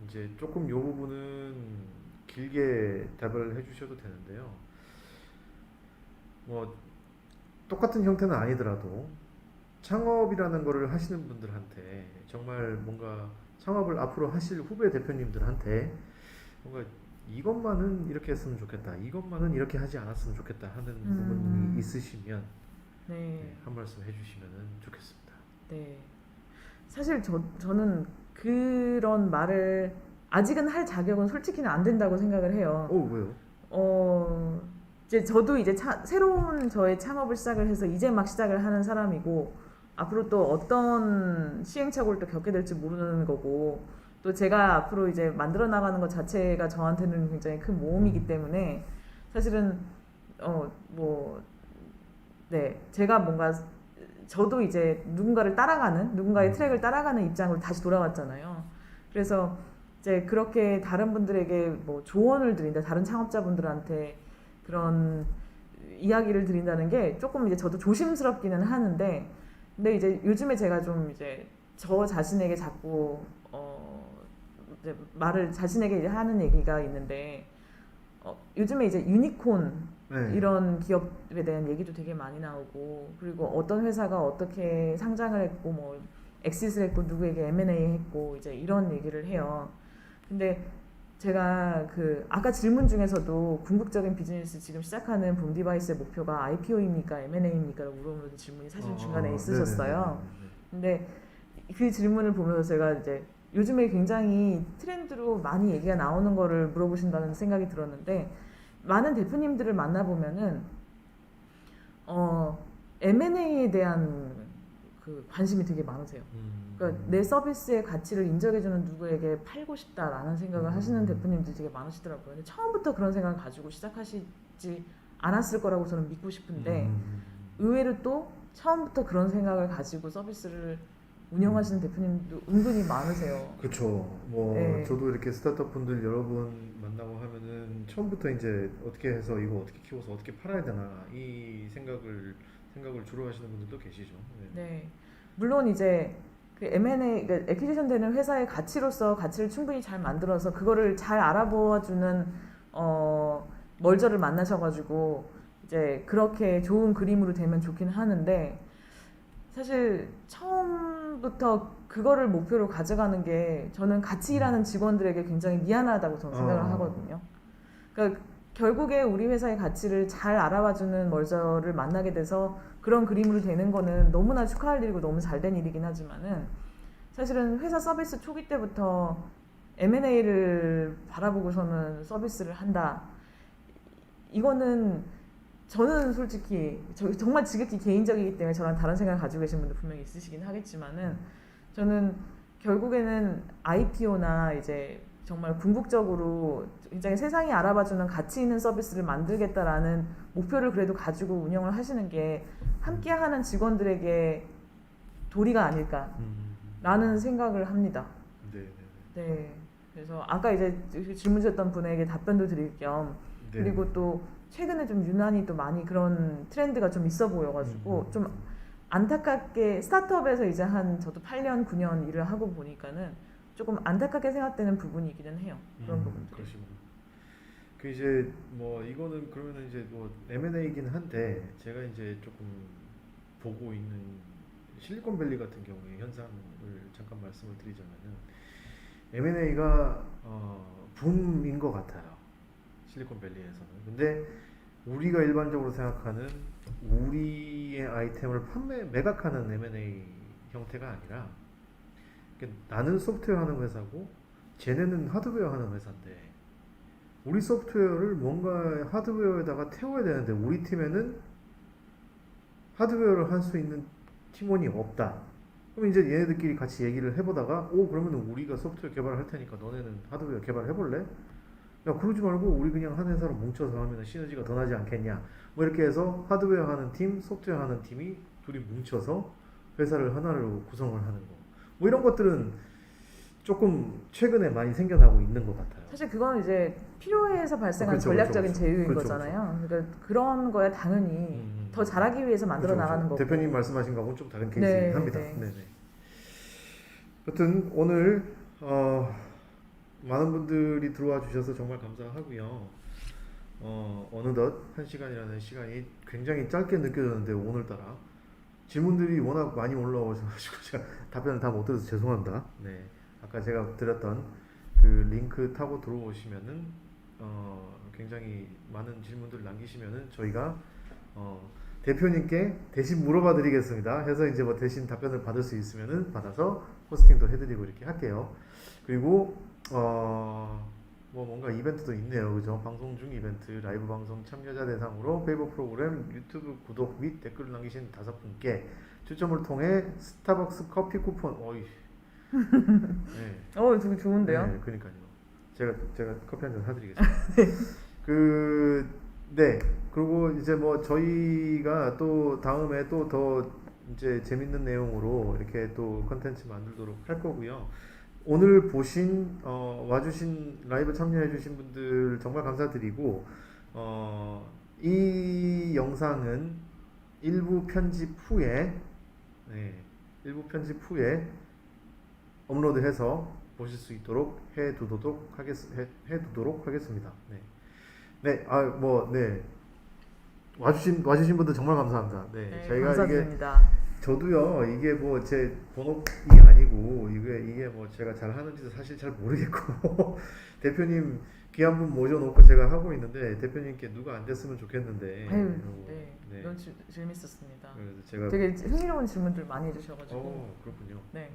이제 조금 요 부분은 길게 답을 해주셔도 되는데요. 뭐 똑같은 형태는 아니더라도 창업이라는 거를 하시는 분들한테 정말 뭔가 창업을 앞으로 하실 후배 대표님들한테 뭔가 이것만은 이렇게 했으면 좋겠다, 이것만은 이렇게 하지 않았으면 좋겠다 하는 부분이 있으시면 네. 한 말씀 해주시면 좋겠습니다. 네. 사실 저는 그런 말을 아직은 할 자격은 솔직히는 안 된다고 생각을 해요. 왜요? 이제 저도 이제 새로운 저의 창업을 시작을 해서 이제 막 시작을 하는 사람이고, 앞으로 또 어떤 시행착오를 또 겪게 될지 모르는 거고, 또 제가 앞으로 이제 만들어 나가는 것 자체가 저한테는 굉장히 큰 모험이기 때문에 사실은 네, 제가 뭔가 저도 이제 누군가의 트랙을 따라가는 입장으로 다시 돌아왔잖아요. 그래서 이제 그렇게 다른 분들에게 뭐 조언을 드린다, 다른 창업자분들한테 그런 이야기를 드린다는 게 조금 이제 저도 조심스럽기는 하는데, 근데 이제 요즘에 제가 좀 이제 저 자신에게 자꾸 이제 말을 자신에게 이제 하는 얘기가 있는데, 요즘에 이제 유니콘 네. 이런 기업에 대한 얘기도 되게 많이 나오고, 그리고 어떤 회사가 어떻게 상장을 했고 뭐 엑시스를 했고 누구에게 M&A 했고 이제 이런 얘기를 해요. 근데 제가 아까 질문 중에서도 궁극적인 비즈니스 지금 시작하는 붐디바이스의 목표가 IPO입니까 M&A입니까? 라고 물어보는 질문이 사실 중간에 있으셨어요. 근데 그 질문을 보면서 제가 이제 요즘에 굉장히 트렌드로 많이 얘기가 나오는 거를 물어보신다는 생각이 들었는데, 많은 대표님들을 만나보면은 M&A에 대한 관심이 되게 많으세요. 그러니까 내 서비스의 가치를 인정해주는 누구에게 팔고 싶다라는 생각을 하시는 대표님들이 되게 많으시더라고요. 근데 처음부터 그런 생각을 가지고 시작하시지 않았을 거라고 저는 믿고 싶은데, 의외로 또 처음부터 그런 생각을 가지고 서비스를 운영하시는 대표님도 은근히 많으세요. 그렇죠. 뭐 네. 저도 이렇게 스타트업 분들 여러 분 만나고 하면은 처음부터 이제 어떻게 해서 이거 어떻게 키워서 어떻게 팔아야 되나 이 생각을 주로 하시는 분들도 계시죠. 네. 물론 이제 그 M&A, 그러니까 애퀴지션 되는 회사의 가치로서 가치를 충분히 잘 만들어서 그거를 잘 알아보아주는 멀저를 만나셔가지고 이제 그렇게 좋은 그림으로 되면 좋긴 하는데, 사실 처음부터 그거를 목표로 가져가는 게 저는 같이 일하는 직원들에게 굉장히 미안하다고 저는 생각을 하거든요. 그러니까 결국에 우리 회사의 가치를 잘 알아봐주는 멀저를 만나게 돼서 그런 그림으로 되는 거는 너무나 축하할 일이고 너무 잘된 일이긴 하지만은, 사실은 회사 서비스 초기 때부터 M&A를 바라보고서는 서비스를 한다, 이거는 저는 솔직히 정말 지극히 개인적이기 때문에 저랑 다른 생각을 가지고 계신 분도 분명히 있으시긴 하겠지만은, 저는 결국에는 IPO나 이제 정말 궁극적으로 굉장히 세상이 알아봐주는 가치 있는 서비스를 만들겠다라는 목표를 그래도 가지고 운영을 하시는 게 함께하는 직원들에게 도리가 아닐까라는 생각을 합니다. 네. 그래서 아까 이제 질문 주셨던 분에게 답변도 드릴 겸, 그리고 또 최근에 좀 유난히 또 많이 그런 트렌드가 좀 있어 보여가지고 좀 안타깝게 스타트업에서 이제 한 저도 8년 9년 일을 하고 보니까는 조금 안타깝게 생각되는 부분이기는 해요. 그런 부분들. 그러시구나. 그 이제 뭐 이거는 그러면은 이제 뭐 M&A이긴 한데 제가 이제 조금 보고 있는 실리콘밸리 같은 경우의 현상을 잠깐 말씀을 드리자면은 M&A가 붐인 것 같아요. 실리콘밸리에서는. 근데 우리가 일반적으로 생각하는 우리의 아이템을 매각하는 M&A 형태가 아니라 그러니까 나는 소프트웨어 하는 회사고 쟤네는 하드웨어 하는 회사인데 우리 소프트웨어를 뭔가 하드웨어에다가 태워야 되는데 우리 팀에는 하드웨어를 할 수 있는 팀원이 없다. 그럼 이제 얘네들끼리 같이 얘기를 해보다가 그러면 우리가 소프트웨어 개발을 할 테니까 너네는 하드웨어 개발을 해볼래? 야 그러지 말고 우리 그냥 한 회사로 뭉쳐서 하면 시너지가 더 나지 않겠냐 뭐 이렇게 해서 하드웨어 하는 팀, 소프트웨어 하는 팀이 둘이 뭉쳐서 회사를 하나로 구성을 하는 거 뭐 이런 것들은 조금 최근에 많이 생겨나고 있는 것 같아요. 사실 그건 이제 필요해서 발생한 그렇죠, 전략적인 그렇죠, 제휴인 그렇죠, 거잖아요. 그러니까 그런 거에 당연히 더 잘하기 위해서 만들어 그렇죠, 나가는 그렇죠. 거고. 대표님 말씀하신 거하고는 좀 다른 케이스긴 네, 합니다. 네. 네네. 여튼 오늘 많은 분들이 들어와 주셔서 정말 감사하고요. 어느덧 1시간이라는 시간이 굉장히 짧게 느껴졌는데 오늘따라 질문들이 워낙 많이 올라오셔가지고 제가 답변을 다 못 드려서 죄송합니다. 네, 아까 제가 드렸던 그 링크 타고 들어오시면은 굉장히 많은 질문들 남기시면은 저희가 대표님께 대신 물어봐 드리겠습니다. 해서 이제 뭐 대신 답변을 받을 수 있으면은 받아서 호스팅도 해드리고 이렇게 할게요. 그리고 뭐 뭔가 이벤트도 있네요. 그죠? 방송 중 이벤트, 라이브 방송 참여자 대상으로 페이버 프로그램 유튜브 구독 및 댓글을 남기신 5분께 추첨을 통해 스타벅스 커피 쿠폰. 네. 되게 좋은데요? 네, 그러니까요. 제가 커피 한 잔 사드리겠습니다. 네. 그리고 이제 뭐 저희가 또 다음에 또 더 이제 재밌는 내용으로 이렇게 또 컨텐츠 만들도록 할 거고요. 오늘 보신 와주신 라이브 참여해주신 분들 정말 감사드리고 이 영상은 일부 편집 후에 업로드해서 보실 수 있도록 해두도록 하겠습니다. 네. 와주신 분들 정말 감사합니다. 네, 저희가 감사드립니다. 저도요 이게 뭐 제 본업이 아니고 이게 뭐 제가 잘 하는지도 사실 잘 모르겠고 대표님 귀한 분 모셔놓고 제가 하고 있는데 대표님께 누가 안 됐으면 좋겠는데 네. 너무 재밌었습니다. 그래서 제가 되게 흥미로운 질문들 많이 해주셔가지고. 그렇군요. 네.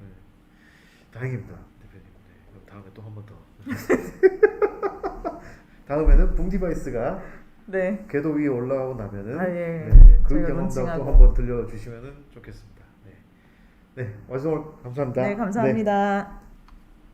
다행입니다, 대표님. 그럼 다음에 또 한 번 더. 다음에는 붐 디바이스가 궤도 위에 올라오고 나면은 그 경험담 또 한 번 들려주시면은 좋겠습니다. 네, 와주셔서 감사합니다. 네, 감사합니다.